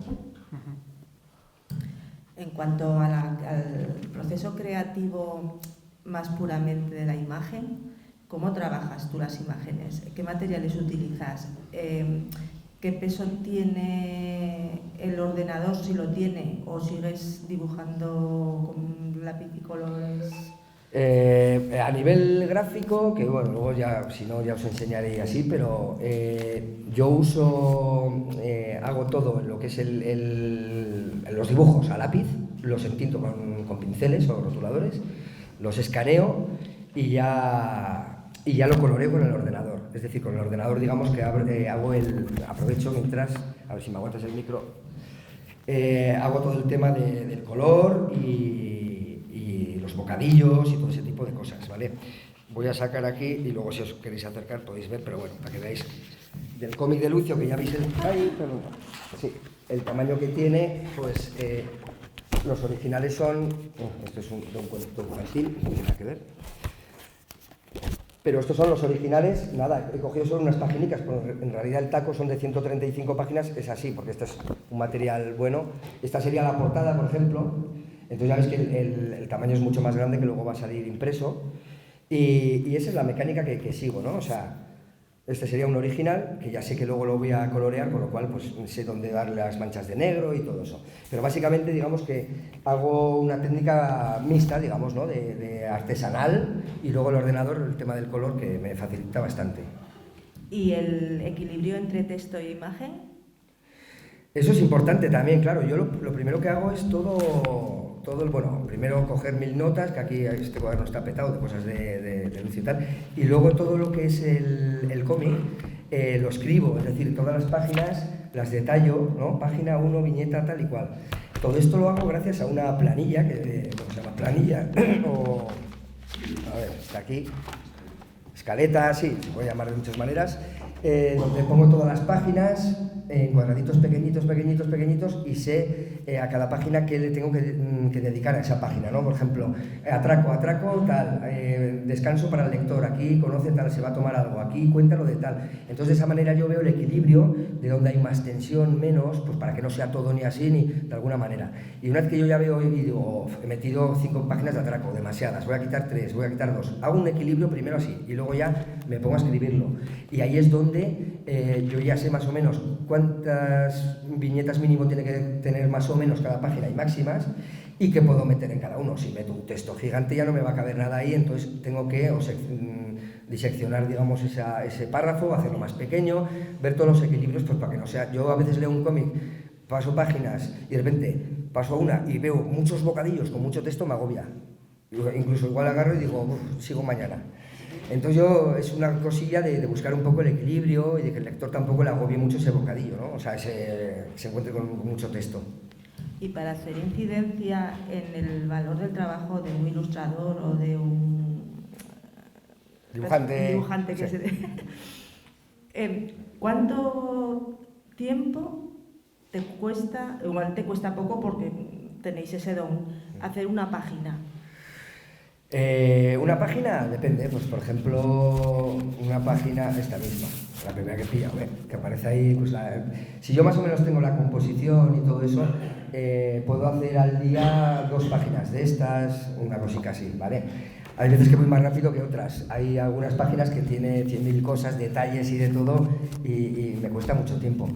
En cuanto al proceso creativo más puramente de la imagen, ¿cómo trabajas tú las imágenes? ¿Qué materiales utilizas? ¿Qué peso tiene el ordenador, si lo tiene, o sigues dibujando con lápiz y colores? A nivel gráfico, que bueno, luego ya, si no, ya os enseñaré así, pero yo hago todo lo que es los dibujos a lápiz, los entinto con pinceles o rotuladores, los escaneo y ya lo coloreo con el ordenador. Es decir, con el ordenador, digamos que aprovecho mientras, a ver si me aguantas el micro, hago todo el tema del color y los bocadillos y todo ese tipo de cosas, ¿vale? Voy a sacar aquí y luego si os queréis acercar podéis ver, pero bueno, para que veáis del cómic de Lucio, que ya veis el tamaño que tiene, pues los originales son, esto es de un cuento infantil, no tiene nada que ver, pero estos son los originales, nada, he cogido solo unas paginitas, pero en realidad el taco son de 135 páginas, es así, porque este es un material bueno. Esta sería la portada, por ejemplo, entonces ya ves que el tamaño es mucho más grande, que luego va a salir impreso, y esa es la mecánica que sigo, ¿no? O sea, Este sería un original, que ya sé que luego lo voy a colorear, con lo cual pues sé dónde darle las manchas de negro y todo eso. Pero básicamente digamos que hago una técnica mixta, digamos, ¿no? de artesanal, y luego el ordenador, el tema del color, que me facilita bastante. ¿Y el equilibrio entre texto e imagen? Eso es importante también, claro. Yo lo primero que hago es bueno, primero coger 1000 notas, que aquí este cuaderno está petado de cosas de Lucio y tal, y luego todo lo que es el cómic lo escribo, es decir, todas las páginas las detallo, ¿no? Página 1, viñeta, tal y cual. Todo esto lo hago gracias a una planilla, que se llama planilla, o... a ver, está aquí, escaleta, sí, se puede llamar de muchas maneras, donde pongo todas las páginas en cuadraditos pequeñitos y sé a cada página qué le tengo que dedicar a esa página, ¿no? Por ejemplo, atraco, tal, descanso para el lector, aquí conoce tal, se va a tomar algo, aquí cuéntalo de tal. Entonces de esa manera yo veo el equilibrio de donde hay más tensión, menos, pues para que no sea todo ni así ni de alguna manera. Y una vez que yo ya veo y digo, he metido 5 páginas de atraco, demasiadas, voy a quitar 3, voy a quitar 2, hago un equilibrio primero así y luego ya me pongo a escribirlo. Y ahí es donde yo ya sé más o menos cuántas viñetas mínimo tiene que tener más o menos cada página y máximas, y qué puedo meter en cada uno. Si meto un texto gigante ya no me va a caber nada ahí, entonces tengo que diseccionar, digamos, ese párrafo, hacerlo más pequeño, ver todos los equilibrios, pues para que no sea... Yo a veces leo un cómic, paso páginas y de repente paso a una y veo muchos bocadillos con mucho texto, me agobia. Incluso igual agarro y digo, sigo mañana. Entonces es una cosilla de buscar un poco el equilibrio y de que el lector tampoco le agobie mucho ese bocadillo, ¿no? O sea, se encuentre con mucho texto. Y para hacer incidencia en el valor del trabajo de un ilustrador o de un dibujante que sí. ¿Cuánto tiempo te cuesta, igual te cuesta poco porque tenéis ese don, hacer una página? Una página depende, pues por ejemplo, una página, esta misma, la primera que pilla, que aparece ahí, pues si yo más o menos tengo la composición y todo eso, puedo hacer al día 2 páginas de estas, una cosita así, ¿vale? Hay veces que voy más rápido que otras, hay algunas páginas que tiene 100.000 cosas, detalles y de todo, y me cuesta mucho tiempo.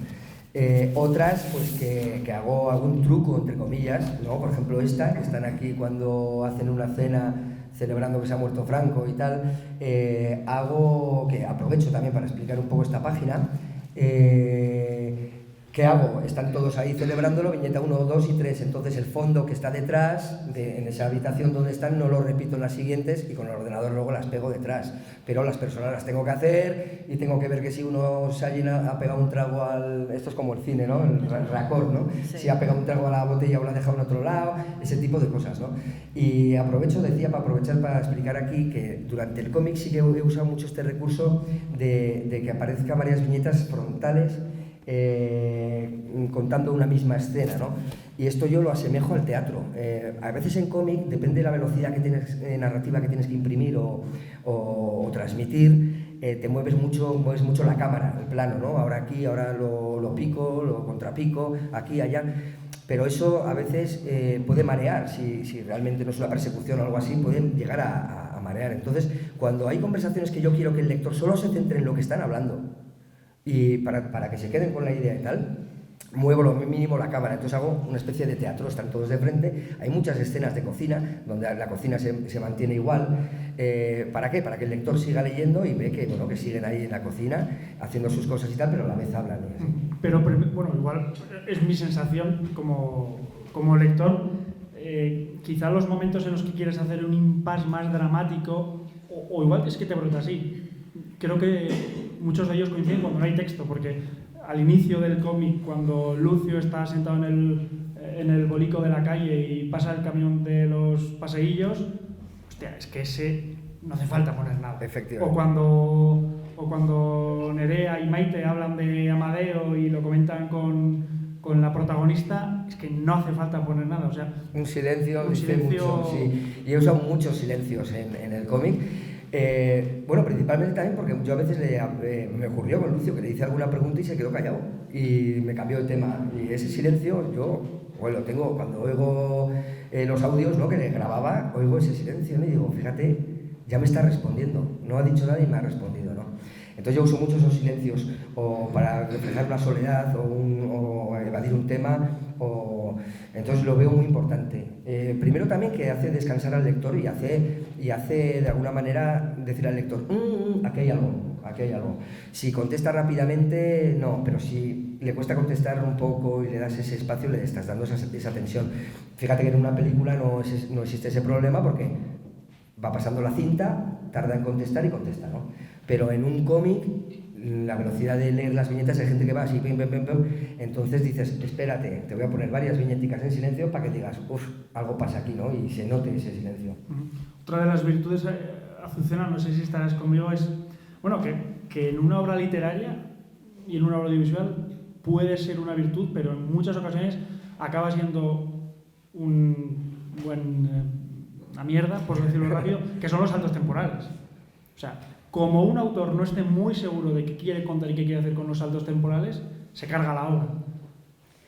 Otras, pues que hago algún truco, entre comillas, ¿no? Por ejemplo esta, que están aquí cuando hacen una cena celebrando que se ha muerto Franco y tal, que aprovecho también para explicar un poco esta página. ¿Qué hago? Están todos ahí celebrándolo, viñeta 1, 2 y 3, entonces el fondo que está detrás, en esa habitación donde están, no lo repito en las siguientes y con el ordenador luego las pego detrás, pero las personas las tengo que hacer y tengo que ver que si uno se ha pegado un trago esto es como el cine, ¿no? El raccord, ¿no? Sí. Si ha pegado un trago a la botella o la ha dejado en otro lado, ese tipo de cosas, ¿no? Y aprovecho, aprovechar para explicar aquí que durante el cómic sí que he usado mucho este recurso de que aparezcan varias viñetas frontales contando una misma escena, ¿no? Y esto yo lo asemejo al teatro. A veces en cómic, depende de la velocidad que tienes, narrativa que tienes que imprimir o transmitir, te mueves mucho la cámara, el plano, ¿no? Ahora aquí, ahora lo pico, lo contrapico, aquí, allá. Pero eso a veces puede marear, si realmente no es una persecución o algo así, puede llegar a marear. Entonces, cuando hay conversaciones que yo quiero que el lector solo se centre en lo que están hablando, y para que se queden con la idea y tal, muevo lo mínimo la cámara, entonces hago una especie de teatro, están todos de frente, hay muchas escenas de cocina, donde la cocina se mantiene igual, ¿para qué? Para que el lector siga leyendo y ve que siguen ahí en la cocina, haciendo sus cosas y tal, pero a la vez hablan. Pero bueno, igual es mi sensación como lector, quizá los momentos en los que quieres hacer un impasse más dramático, o igual es que te brota así. Creo que muchos de ellos coinciden cuando no hay texto, porque al inicio del cómic, cuando Lucio está sentado en el bolico de la calle y pasa el camión de los paseillos, hostia, es que ese no hace falta poner nada. Efectivamente. O cuando Nerea y Maite hablan de Amadeo y lo comentan con la protagonista, es que no hace falta poner nada, o sea... Un silencio. Mucho, sí. Y he usado muchos silencios en el cómic. Bueno, principalmente también porque yo a veces me ocurrió con Lucio que le hice alguna pregunta y se quedó callado y me cambió de tema, y ese silencio yo lo tengo cuando oigo los audios, ¿no? Que le grababa, oigo ese silencio, ¿no? Y digo, fíjate, ya me está respondiendo, no ha dicho nada y me ha respondido, ¿no? Entonces yo uso mucho esos silencios o para reflejar una soledad o evadir un tema, entonces lo veo muy importante. Primero también que hace descansar al lector y hace de alguna manera decir al lector, aquí hay algo. Si contesta rápidamente, no, pero si le cuesta contestar un poco y le das ese espacio, le estás dando esa tensión. Fíjate que en una película no existe ese problema porque va pasando la cinta, tarda en contestar y contesta, ¿no? Pero en un cómic, la velocidad de leer las viñetas, hay gente que va así, pim, pim, pim, pim, entonces dices, espérate, te voy a poner varias viñeticas en silencio para que digas, algo pasa aquí, ¿no? Y se note ese silencio. Otra de las virtudes, Azucena, no sé si estarás conmigo, es, bueno, que en una obra literaria y en una obra audiovisual puede ser una virtud, pero en muchas ocasiones acaba siendo una mierda, por decirlo rápido, que son los saltos temporales. O sea, como un autor no esté muy seguro de qué quiere contar y qué quiere hacer con los saltos temporales, se carga la obra.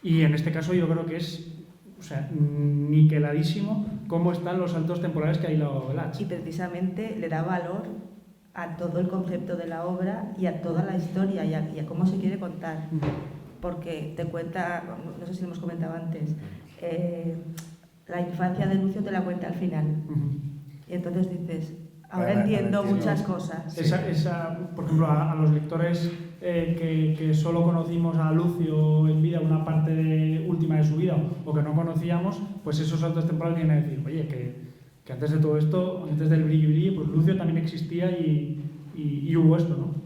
Y en este caso yo creo que es, o sea, niqueladísimo cómo están los saltos temporales que ha hilado Belach. Y precisamente le da valor a todo el concepto de la obra y a toda la historia y a cómo se quiere contar. Porque te cuenta, no sé si lo hemos comentado antes, la infancia de Lucio te la cuenta al final. Y entonces dices, ahora entiendo muchas cosas. Por ejemplo, a los lectores que solo conocimos a Lucio en vida, una parte última de su vida, o que no conocíamos, pues esos saltos temporales vienen a decir, oye, que antes de todo esto, antes del brilli, pues Lucio también existía y hubo esto, ¿no?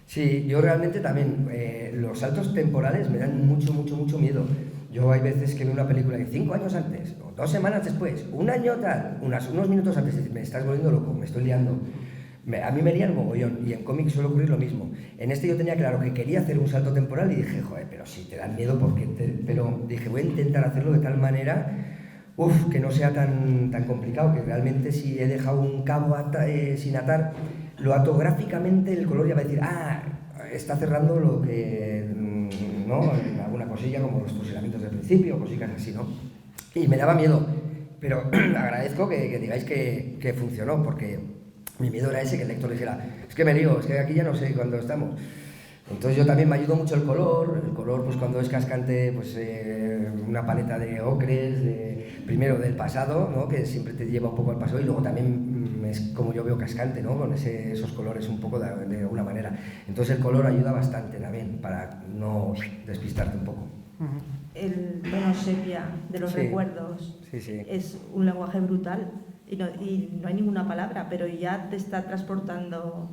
Sí, yo realmente también, los saltos temporales me dan mucho miedo. Yo hay veces que veo una película de 5 años antes, o 2 semanas después, un año tal, unos minutos antes, y me estás volviendo loco, me estoy liando. A mí me lía el mogollón, y en cómics suele ocurrir lo mismo. En este yo tenía claro que quería hacer un salto temporal y dije, joder, pero si te dan miedo, pero dije, voy a intentar hacerlo de tal manera, que no sea tan complicado, que realmente si he dejado un cabo sin atar, lo ato gráficamente, el color ya va a decir, está cerrando lo que, ¿no? Alguna cosilla como los fusilamientos del principio, cositas así, ¿no? Y me daba miedo, pero agradezco que digáis que funcionó, porque mi miedo era ese, que el lector dijera, es que me lío, es que aquí ya no sé cuándo estamos. Entonces yo también me ayudo mucho el color pues cuando es cascante, pues una paleta de ocres, primero del pasado, ¿no? Que siempre te lleva un poco al pasado, y luego también es como yo veo cascante, ¿no? Con esos colores un poco de alguna manera. Entonces el color ayuda bastante también para no despistarte un poco. El tono sepia de los recuerdos es un lenguaje brutal y no hay ninguna palabra, pero ya te está transportando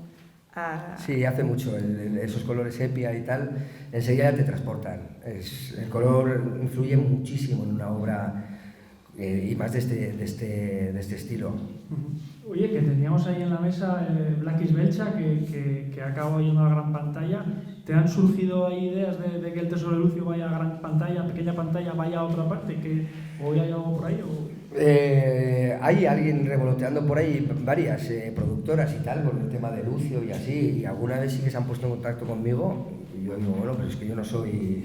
a... Sí, hace mucho, esos colores sepia y tal, enseguida te transportan. El color influye muchísimo en una obra y más de este estilo. Oye, que teníamos ahí en la mesa Blackis Belcha, que acaba yendo a la gran pantalla. ¿Te han surgido ahí ideas de que el Tesoro de Lucio vaya a gran pantalla, pequeña pantalla, vaya a otra parte? ¿O hay algo por ahí? Hay alguien revoloteando por ahí, varias productoras y tal, con el tema de Lucio y así, y alguna vez sí que se han puesto en contacto conmigo, y yo digo, bueno, pero es que yo no soy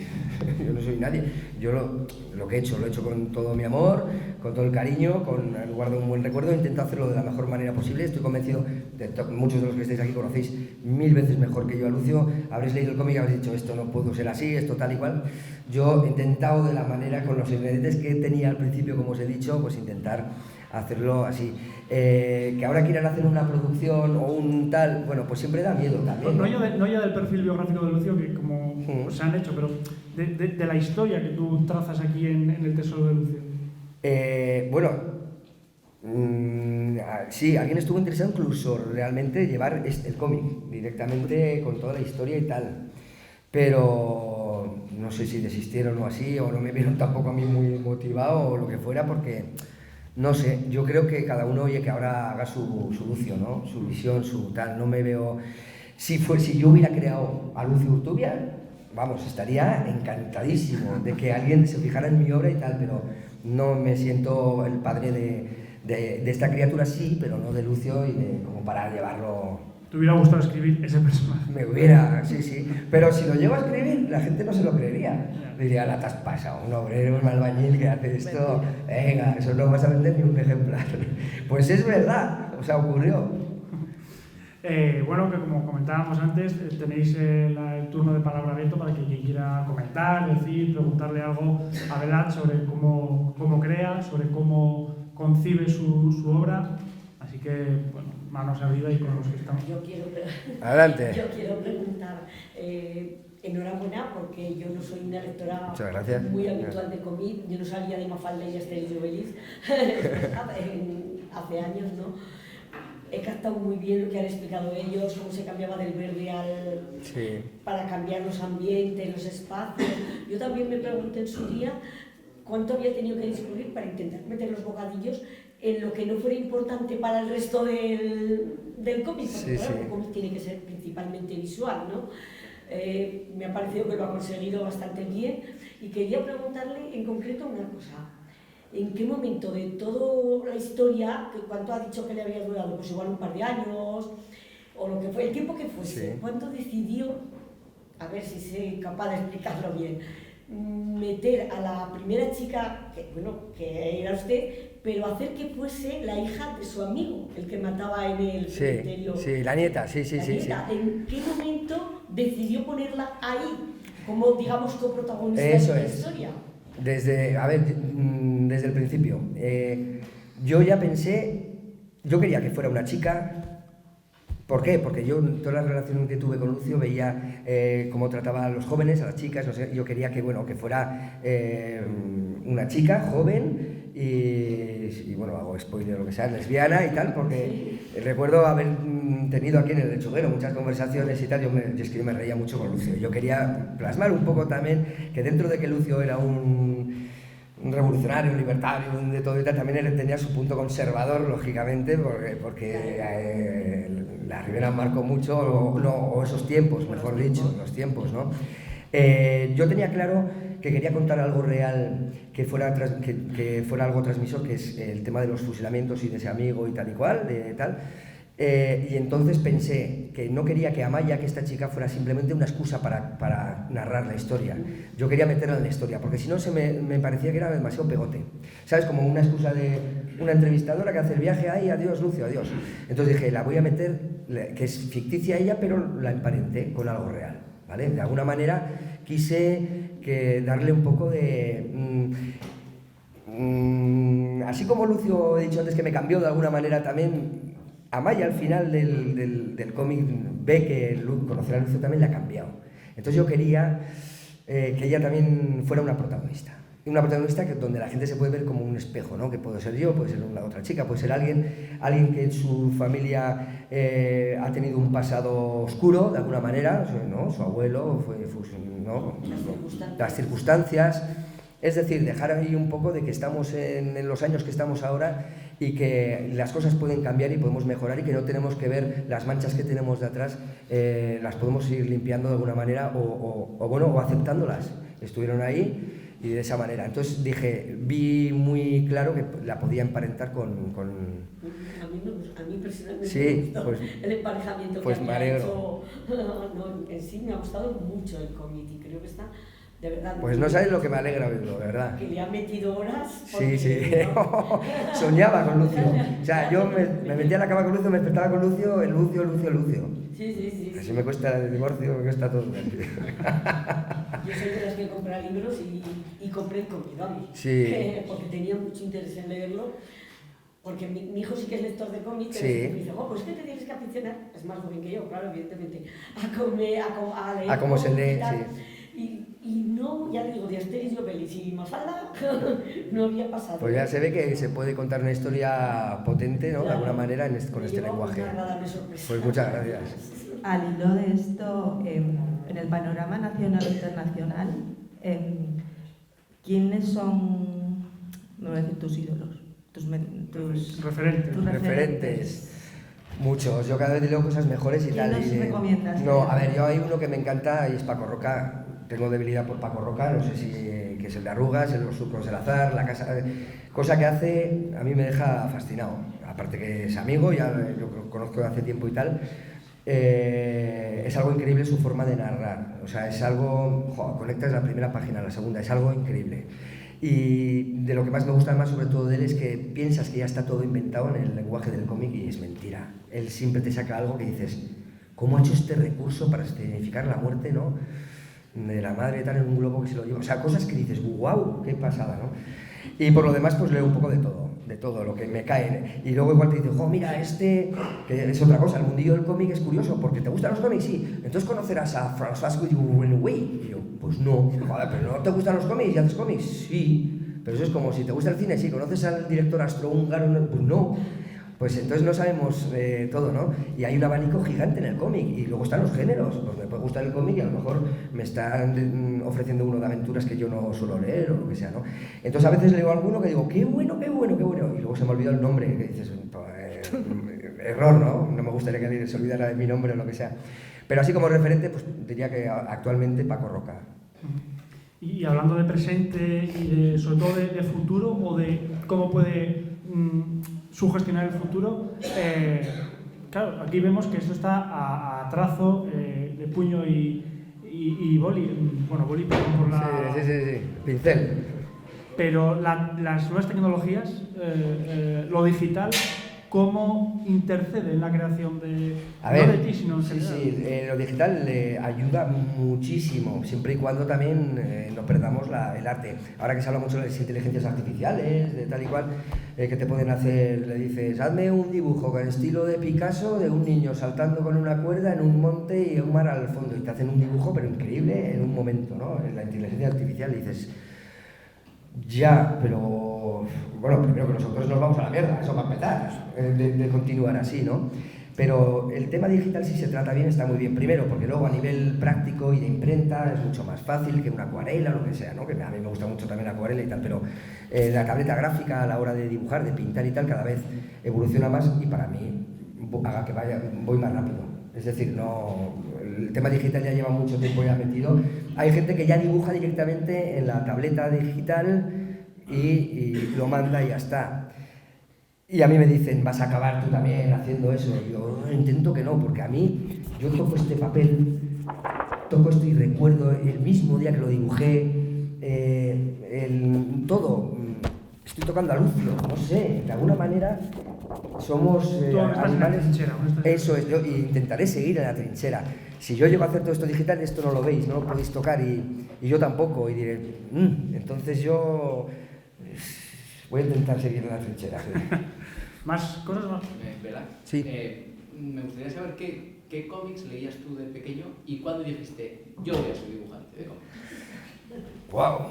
nadie. Yo lo que he hecho, lo he hecho con todo mi amor, con todo el cariño, guardo un buen recuerdo, intento hacerlo de la mejor manera posible. Estoy convencido muchos de los que estáis aquí conocéis 1000 veces mejor que yo a Lucio, habréis leído el cómic y habréis dicho, esto no puedo ser así, esto tal y cual. Yo he intentado de la manera, con los ingredientes que tenía al principio, como os he dicho, pues intentar hacerlo así. Que ahora quieran hacer una producción o un tal, bueno, pues siempre da miedo también. No ya del perfil biográfico de Lucio, que como se han hecho, pero de la historia que tú trazas aquí en el Tesoro de Lucio. Sí, alguien estuvo interesado incluso realmente llevar el cómic directamente con toda la historia y tal, pero no sé si desistieron o así, o no me vieron tampoco a mí muy motivado o lo que fuera, porque no sé, yo creo que cada uno, oye, que ahora haga su Lucio, ¿no? Su visión, su tal, no me veo... Si yo hubiera creado a Lucio Urtubia, vamos, estaría encantadísimo de que alguien se fijara en mi obra y tal, pero no me siento el padre de esta criatura, sí, pero no de Lucio y como para llevarlo... ¿Te hubiera gustado escribir ese personaje? Me hubiera, sí, pero si lo llego a escribir, la gente no se lo creería. Diría, la te has pasado, un obrero, un albañil que hace esto, venga, eso no vas a vender ni un ejemplar. Pues es verdad, o sea, ocurrió. Bueno, que como comentábamos antes, tenéis el turno de palabra abierto para que quien quiera comentar, decir, preguntarle algo a Velat sobre cómo crea, sobre cómo concibe su obra. Así que, bueno, manos arriba y con los que estamos. Adelante. Yo quiero preguntar, enhorabuena, porque yo no soy una lectora muy habitual de cómic, yo no salía de Mafalda y Asterix y Obelix hace años, ¿no? He captado muy bien lo que han explicado ellos, cómo se cambiaba del verde para cambiar los ambientes, los espacios. Yo también me pregunté en su día cuánto había tenido que discurrir para intentar meter los bocadillos en lo que no fuera importante para el resto del cómic, porque claro, el cómic tiene que ser principalmente visual, ¿no? Me ha parecido que lo ha conseguido bastante bien y quería preguntarle en concreto una cosa. ¿En qué momento de toda la historia, cuánto ha dicho que le había durado? Pues igual un par de años, o lo que fue, el tiempo que fuese, ¿cuándo decidió, a ver si soy capaz de explicarlo bien, meter a la primera chica, que era usted, pero hacer que fuese la hija de su amigo, el que mataba en el cementerio? Sí, la nieta, sí. ¿En qué momento decidió ponerla ahí, como, digamos, coprotagonista de la historia? Desde el principio. Yo ya pensé, yo quería que fuera una chica. ¿Por qué? Porque yo en todas las relaciones que tuve con Lucio veía cómo trataba a los jóvenes, a las chicas, no sé, yo quería que fuera una chica joven y bueno, hago spoiler lo que sea, lesbiana y tal, porque recuerdo haber tenido aquí en el Lechuguero muchas conversaciones y tal, yo es que yo me reía mucho con Lucio. Yo quería plasmar un poco también que dentro de que Lucio era un revolucionario, un libertario, de todo y tal, también tenía su punto conservador, lógicamente, porque la Ribera marcó mucho, o esos tiempos, mejor dicho, los tiempos, ¿no? Yo tenía claro que quería contar algo real, que fuera algo transmisor, que es el tema de los fusilamientos y de ese amigo y tal y cual, y entonces pensé que no quería que Amaya, que esta chica, fuera simplemente una excusa para narrar la historia. Yo quería meterla en la historia, porque si no me parecía que era demasiado pegote. ¿Sabes? Como una excusa de una entrevistadora que hace el viaje, ¡ay, adiós, Lucio, adiós! Entonces dije, la voy a meter, que es ficticia ella, pero la emparenté con algo real, ¿vale? De alguna manera quise darle un poco de... así como Lucio, he dicho antes que me cambió de alguna manera también, Amaya al final del cómic ve que conocer a Lucio también le ha cambiado. Entonces yo quería que ella también fuera una protagonista. Y una protagonista donde la gente se puede ver como un espejo, ¿no? Que puedo ser yo, puede ser una otra chica, puede ser alguien que en su familia ha tenido un pasado oscuro, de alguna manera, ¿no? Su abuelo, ¿no? Las circunstancias. Es decir, dejar ahí un poco de que estamos en los años que estamos ahora y que las cosas pueden cambiar y podemos mejorar y que no tenemos que ver las manchas que tenemos de atrás, las podemos ir limpiando de alguna manera o aceptándolas. Estuvieron ahí y de esa manera. Entonces vi muy claro que la podía emparentar con... A mí personalmente sí, me gustó el emparejamiento pues que había hecho. En sí me ha gustado mucho el cómic y creo que está... De verdad, pues no sabes lo que me alegra oírlo, de verdad. Que le han metido horas. Sí. ¿No? Soñaba con Lucio. O sea, yo me metía a la cama con Lucio, me despertaba con Lucio, Lucio. Sí. Así me cuesta el divorcio, me cuesta todo. Yo soy de las que compra libros y compré el cómic, ¿vale? Sí. Porque tenía mucho interés en leerlo. Porque mi hijo sí que es lector de cómics, sí. Y me dice, pues que te tienes que aficionar, es más joven que yo, claro, evidentemente, a leer. A cómo se lee, sí. Y no, ya digo, de Asterix y Obelix y Mafalda no había pasado. Pues ya se ve que se puede contar una historia potente, ¿no? Claro. De alguna manera con este lenguaje. Pues muchas gracias. Al hilo de esto, en el panorama nacional e internacional, ¿quiénes son, no voy a decir tus ídolos, tus referentes? Muchos, yo cada vez leo cosas mejores y tal. ¿Quién nos recomiendas? No, a ver, yo hay uno que me encanta y es Paco Roca. Tengo debilidad por Paco Roca, no sé si que es el de Arrugas, Los surcos del azar, la casa... Cosa que hace, a mí me deja fascinado. Aparte que es amigo, ya lo conozco de hace tiempo y tal. Es algo increíble su forma de narrar. O sea, es algo... conectas la primera página a la segunda, es algo increíble. Y de lo que más me gusta más sobre todo de él es que piensas que ya está todo inventado en el lenguaje del cómic y es mentira. Él siempre te saca algo que dices, ¿cómo ha hecho este recurso para significar la muerte, ¿no?, de la madre tal en un globo que se lo lleva? O sea, cosas que dices, ¡guau! ¡Qué pasada!, ¿no? Y por lo demás, pues leo un poco de todo lo que me cae. Y luego igual te dice, mira, que es otra cosa, el mundillo del cómic es curioso, porque ¿te gustan los cómics? Sí. Entonces conocerás a François Houellebecq. Y yo, pues no. Joder, ¿pero no te gustan los cómics y haces cómics? Sí. Pero eso es como si te gusta el cine, sí. ¿Conoces al director austrohúngaro? Pues no. Pues entonces no sabemos todo, ¿no? Y hay un abanico gigante en el cómic, y luego están los géneros. Pues me puede gustar el cómic y a lo mejor me están ofreciendo uno de aventuras que yo no suelo leer o lo que sea, ¿no? Entonces a veces leo alguno que digo, qué bueno, qué bueno, qué bueno, y luego se me olvida el nombre, que dices, error, ¿no? No me gustaría que alguien se olvidara de mi nombre o lo que sea. Pero así como referente, pues diría que actualmente Paco Roca. Y hablando de presente y sobre todo de futuro, o de cómo puede sugestionar el futuro, claro, aquí vemos que esto está a trazo de puño y boli, bueno, boli perdón por la... Sí, pincel. Pero las nuevas tecnologías, lo digital, ¿cómo intercede en la creación de, no de ti, sino en general? Sí, lo digital ayuda muchísimo, siempre y cuando también no perdamos el arte. Ahora que se habla mucho de las inteligencias artificiales, de tal y cual, que te pueden hacer, le dices, hazme un dibujo con estilo de Picasso de un niño saltando con una cuerda en un monte y un mar al fondo, y te hacen un dibujo, pero increíble, en un momento, ¿no? En la inteligencia artificial dices, ya, pero bueno, primero que nosotros nos vamos a la mierda, eso va a empezar, de continuar así, ¿no? Pero el tema digital, si se trata bien, está muy bien. Primero, porque luego a nivel práctico y de imprenta es mucho más fácil que una acuarela o lo que sea, ¿no? Que a mí me gusta mucho también la acuarela y tal, pero la tableta gráfica a la hora de dibujar, de pintar y tal, cada vez evoluciona más, y para mí haga que voy más rápido. Es decir, no, el tema digital ya lleva mucho tiempo ya metido. Hay gente que ya dibuja directamente en la tableta digital y lo manda y ya está. Y a mí me dicen, vas a acabar tú también haciendo eso. Y yo intento que no, porque a mí, yo toco este papel, toco esto y recuerdo el mismo día que lo dibujé, todo. Estoy tocando a Lucio, no sé, de alguna manera somos animales. Eso es, yo intentaré seguir en la trinchera. Si yo llego a hacer todo esto digital, esto no lo veis, no lo podéis tocar, y yo tampoco, y diré, entonces yo voy a intentar seguir en la trinchera. Sí. ¿Más cosas más? ¿Verdad? Sí. Me gustaría saber qué cómics leías tú de pequeño y cuándo dijiste, yo voy a ser dibujante de cómics. ¡Wow!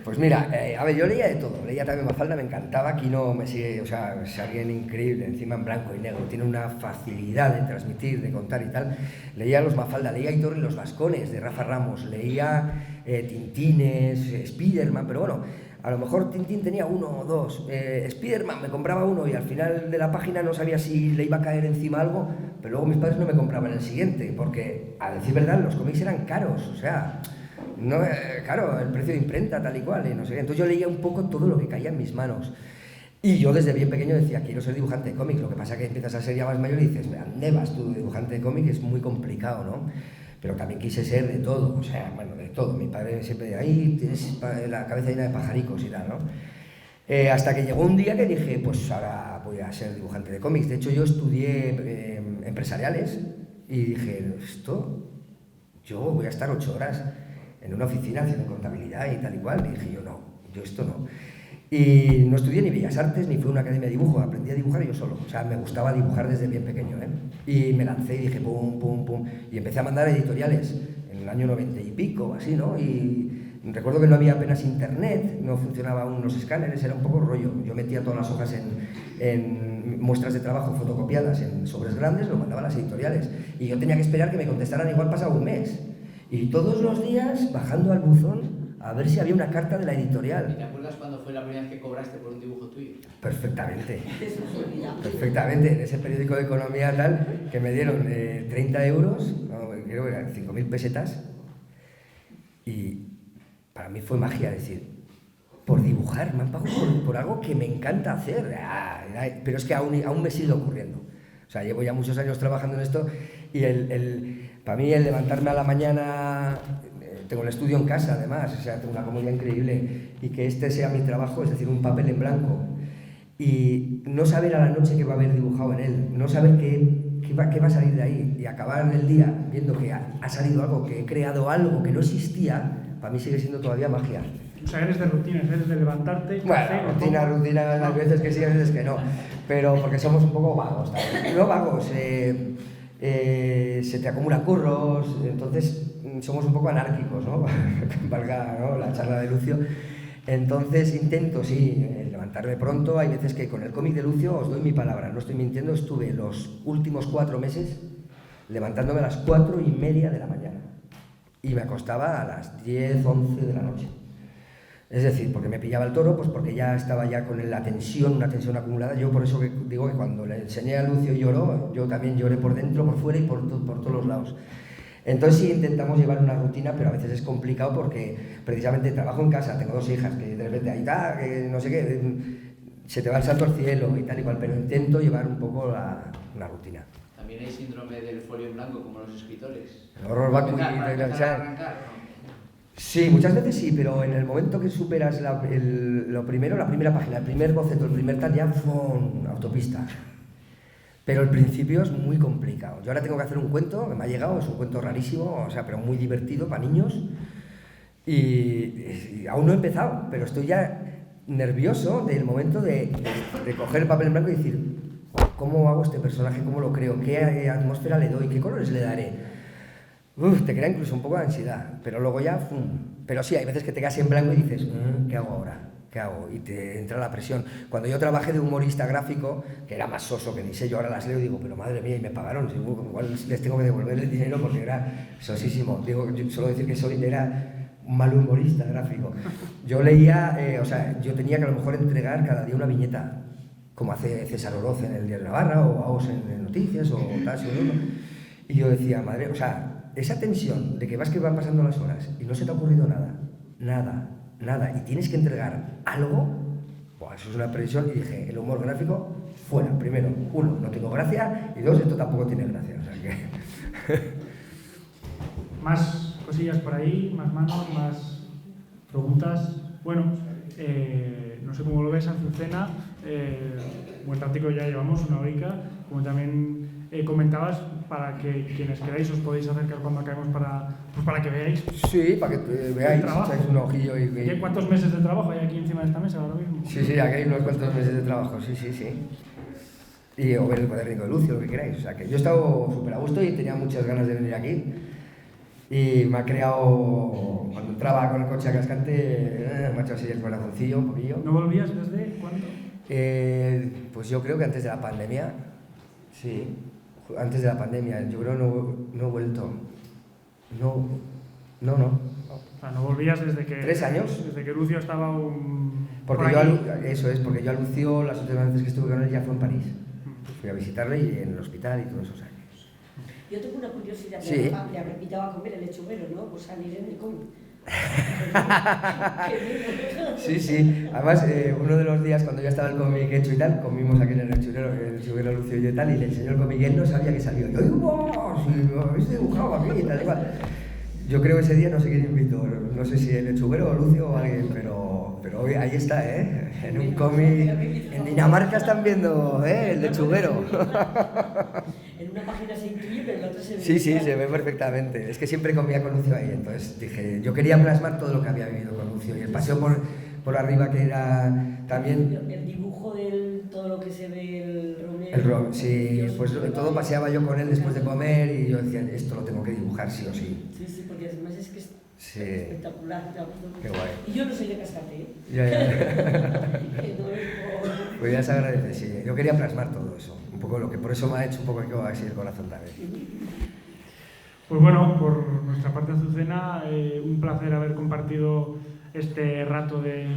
Pues mira, a ver, yo leía de todo, leía también Mafalda, me encantaba, Quino me sigue, o sea, es alguien increíble, encima en blanco y negro, tiene una facilidad de transmitir, de contar y tal. Leía los Mafalda, leía Aitor y los Vascones de Rafa Ramos, leía Tintines, Spiderman, pero bueno, a lo mejor Tintín tenía uno o dos, Spiderman me compraba uno y al final de la página no sabía si le iba a caer encima algo, pero luego mis padres no me compraban el siguiente, porque a decir verdad los cómics eran caros, o sea... No, claro, el precio de imprenta, tal y cual, y no sé qué. Entonces yo leía un poco todo lo que caía en mis manos. Y yo desde bien pequeño decía, quiero ser dibujante de cómic. Lo que pasa es que empiezas a ser ya más mayor y dices, ¿dónde vas tú, dibujante de cómic? Es muy complicado, ¿no? Pero también quise ser de todo, o sea, bueno, de todo. Mi padre siempre decía, ahí tienes la cabeza llena de pajaricos y tal, ¿no? Hasta que llegó un día que dije, pues ahora voy a ser dibujante de cómics. De hecho, yo estudié empresariales y dije, yo voy a estar 8 horas en una oficina haciendo contabilidad y tal y cual, y dije yo esto no. Y no estudié ni Bellas Artes, ni fui a una academia de dibujo, aprendí a dibujar yo solo, o sea, me gustaba dibujar desde bien pequeño, Y me lancé y dije pum, pum, pum, y empecé a mandar editoriales en el año 90 y pico, así, ¿no? Y recuerdo que no había apenas internet, no funcionaban aún los escáneres, era un poco rollo. Yo metía todas las hojas en muestras de trabajo fotocopiadas en sobres grandes, lo mandaba a las editoriales, y yo tenía que esperar que me contestaran igual pasado un mes. Y todos los días bajando al buzón a ver si había una carta de la editorial. ¿Y te acuerdas cuándo fue la primera vez que cobraste por un dibujo tuyo? Perfectamente. Perfectamente. En ese periódico de economía tal, que me dieron 30 euros, no, creo que eran 5.000 pesetas. Y para mí fue magia, decir, por dibujar, me han pagado por algo que me encanta hacer. Pero es que aún me sigue ocurriendo. O sea, llevo ya muchos años trabajando en esto y para mí el levantarme a la mañana, tengo el estudio en casa además, o sea, tengo una comodidad increíble, y que este sea mi trabajo, es decir, un papel en blanco, y no saber a la noche qué va a haber dibujado en él, no saber qué va a salir de ahí, y acabar el día viendo que ha salido algo, que he creado algo que no existía, para mí sigue siendo todavía magia. O sea, eres de rutinas, eres de levantarte... Bueno, rutina, hay veces que sí, hay veces que no, pero porque somos un poco vagos también. No vagos, se te acumulan curros, entonces somos un poco anárquicos, ¿no? Valga, ¿no?, la charla de Lucio. Entonces intento, sí, levantarme pronto. Hay veces que con el cómic de Lucio, os doy mi palabra, no estoy mintiendo, estuve los últimos 4 meses levantándome a las 4:30 de la mañana y me acostaba a las 10, 11 de la noche. Es decir, porque me pillaba el toro, pues porque ya estaba ya con la tensión, una tensión acumulada. Yo por eso que digo que cuando le enseñé a Lucio lloró, yo también lloré por dentro, por fuera y por todos los lados. Entonces sí intentamos llevar una rutina, pero a veces es complicado porque precisamente trabajo en casa, tengo 2 hijas, que de repente ahí está, que no sé qué, se te va el santo al cielo y tal y cual, pero intento llevar un poco una rutina. También hay síndrome del folio en blanco, como los escritores. El horror va Sí, muchas veces sí, pero en el momento que superas lo primero, la primera página, el primer boceto, el primer tal, ya ¡fum!, autopista. Pero el principio es muy complicado. Yo ahora tengo que hacer un cuento que me ha llegado, es un cuento rarísimo, o sea, pero muy divertido para niños. Y aún no he empezado, pero estoy ya nervioso del momento de coger el papel en blanco y decir, ¿cómo hago este personaje? ¿Cómo lo creo? ¿Qué atmósfera le doy? ¿Qué colores le daré? Te crea incluso un poco de ansiedad, pero luego ya, ¡fum! Pero sí, hay veces que te quedas en blanco y dices, ¿qué hago ahora? ¿Qué hago? Y te entra la presión. Cuando yo trabajé de humorista gráfico, que era más soso que ni sé, yo ahora las leo y digo, pero madre mía, y me pagaron, igual les tengo que devolver el dinero porque era sosísimo. Digo, yo suelo decir que era un mal humorista gráfico. Yo leía, o sea, yo tenía que a lo mejor entregar cada día una viñeta, como hace César Oroz en el Diario de Navarra, o Aos en Noticias, o tal, y yo decía, madre, o sea, esa tensión de que van pasando las horas y no se te ha ocurrido nada, y tienes que entregar algo, eso es una presión, y dije, el humor gráfico, fuera. Primero, 1, no tengo gracia, y 2, esto tampoco tiene gracia, o sea que... Más cosillas por ahí, más manos, más preguntas. Bueno, no sé cómo lo ves, Azucena, buen ratico ya llevamos, una horica, como también comentabas, para que quienes queráis os podéis acercar cuando acabemos para que veáis. Sí, para que veáis, echáis un ojillo y... ¿Cuántos meses de trabajo hay aquí encima de esta mesa ahora mismo? Sí, aquí hay unos cuantos meses de trabajo, sí. Y o ver el cuaderno de Lucio, lo que queráis. O sea, que yo he estado súper a gusto y tenía muchas ganas de venir aquí. Y me ha creado, cuando entraba con el coche a Cascante, me ha hecho así el corazoncillo un poquillo. ¿No volvías desde cuándo? Pues yo creo que antes de la pandemia, sí. Antes de la pandemia, yo creo no he vuelto. No. O sea, no volvías desde que... 3 años. Desde que Lucio estaba porque porque yo a Lucio, las últimas veces que estuve con él ya fue en París. Fui a visitarle y en el hospital y todos esos años. Yo tengo una curiosidad, sí. Le habré invitado a comer el lechuguero, ¿no? Por salir en el cómic. Sí. Además, uno de los días cuando ya estaba el cómic hecho y tal, comimos aquí en el lechuguero Lucio y tal, y le enseñó el cómic y él no sabía que salió. Y yo, ¡oh! Si lo habéis dibujado aquí y tal, igual. Yo creo que ese día no sé quién invitó, no sé si el lechuguero o Lucio o alguien, pero hoy ahí está, en un cómic. En Dinamarca están viendo, el lechuguero. En una página se intuye, pero en la otra se ve. Sí, se ve perfectamente. Es que siempre comía con Lucio ahí, entonces dije, yo quería plasmar todo lo que había vivido con Lucio. Y el paseo por arriba, que era también... El dibujo de todo lo que se ve, el sí, pues todo paseaba yo con él después de comer y yo decía, esto lo tengo que dibujar sí o sí. Sí, porque además es que es espectacular. Qué guay. Y yo no soy de Cascante, ¿eh? Ya. Pues ya se agradece, sí. Yo quería plasmar todo eso, un poco lo que por eso me ha hecho un poco así el corazón también. Pues bueno, por nuestra parte, Azucena, un placer haber compartido este rato de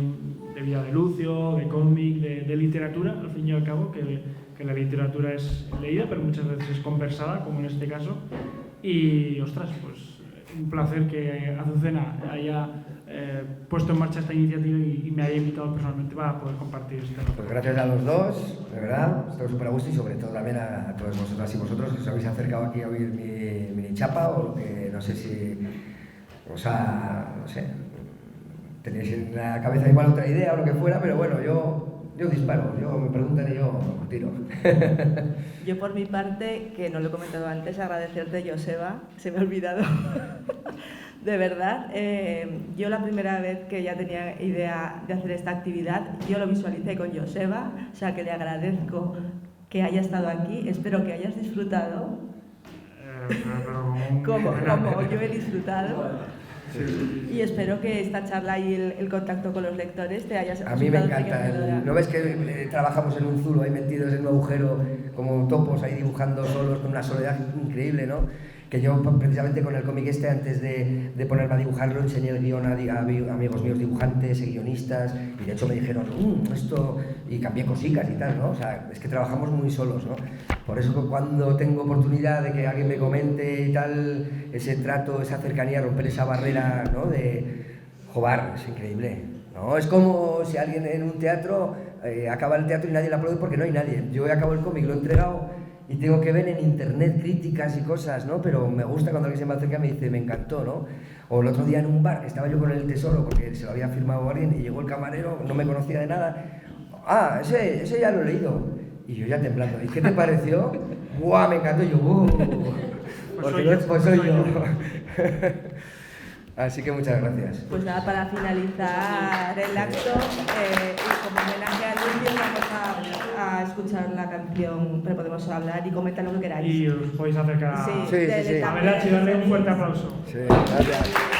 vida de Lucio, de cómic, de literatura, al fin y al cabo, que la literatura es leída, pero muchas veces es conversada, como en este caso. Y, ostras, pues un placer que Azucena haya puesto en marcha esta iniciativa y me haya invitado personalmente para poder compartir este rato. Pues gracias a los dos, de verdad, estoy súper a gusto y sobre todo también a todos vosotras y vosotros que os habéis acercado aquí a oír mi chapa o lo que no sé si O sea, no sé, tenéis en la cabeza igual otra idea o lo que fuera, pero bueno, yo disparo, yo me preguntan y yo tiro. Yo por mi parte, que no lo he comentado antes, agradecerte, Joseba, se me ha olvidado. De verdad, yo la primera vez que ya tenía idea de hacer esta actividad, yo lo visualicé con Joseba, o sea que le agradezco que haya estado aquí, espero que hayas disfrutado, como yo he disfrutado. Y espero que esta charla y el contacto con los lectores te haya A mí me encanta. ¿No ves que trabajamos en un zulo ahí metidos en un agujero como topos ahí dibujando solos con una soledad increíble, ¿no? Que yo precisamente con el cómic este, antes de ponerme a dibujarlo, enseñé el guión a amigos míos dibujantes, guionistas, y de hecho me dijeron, esto, y cambié cositas y tal, ¿no? O sea, es que trabajamos muy solos, ¿no? Por eso cuando tengo oportunidad de que alguien me comente y tal, ese trato, esa cercanía, romper esa barrera, ¿no? De, joder, es increíble, ¿no? Es como si alguien en un teatro acaba el teatro y nadie le aplaude porque no hay nadie. Yo acabo el cómic, lo he entregado, y tengo que ver en internet críticas y cosas, ¿no? Pero me gusta cuando alguien se me acerca y me dice, me encantó, ¿no? O el otro día en un bar, que estaba yo con el tesoro, porque se lo había firmado alguien, y llegó el camarero, no me conocía de nada. Ah, ese ya lo he leído. Y yo ya temblando, ¿y qué te pareció? ¡Guau, me encantó! Y yo, Pues soy yo. Así que muchas gracias. Pues nada, para finalizar el acto, y como homenaje a Lucio, vamos a escuchar la canción, pero podemos hablar y comentar lo que queráis. Y os podéis acercar sí. a Melachi, darle un fuerte aplauso. Sí, gracias.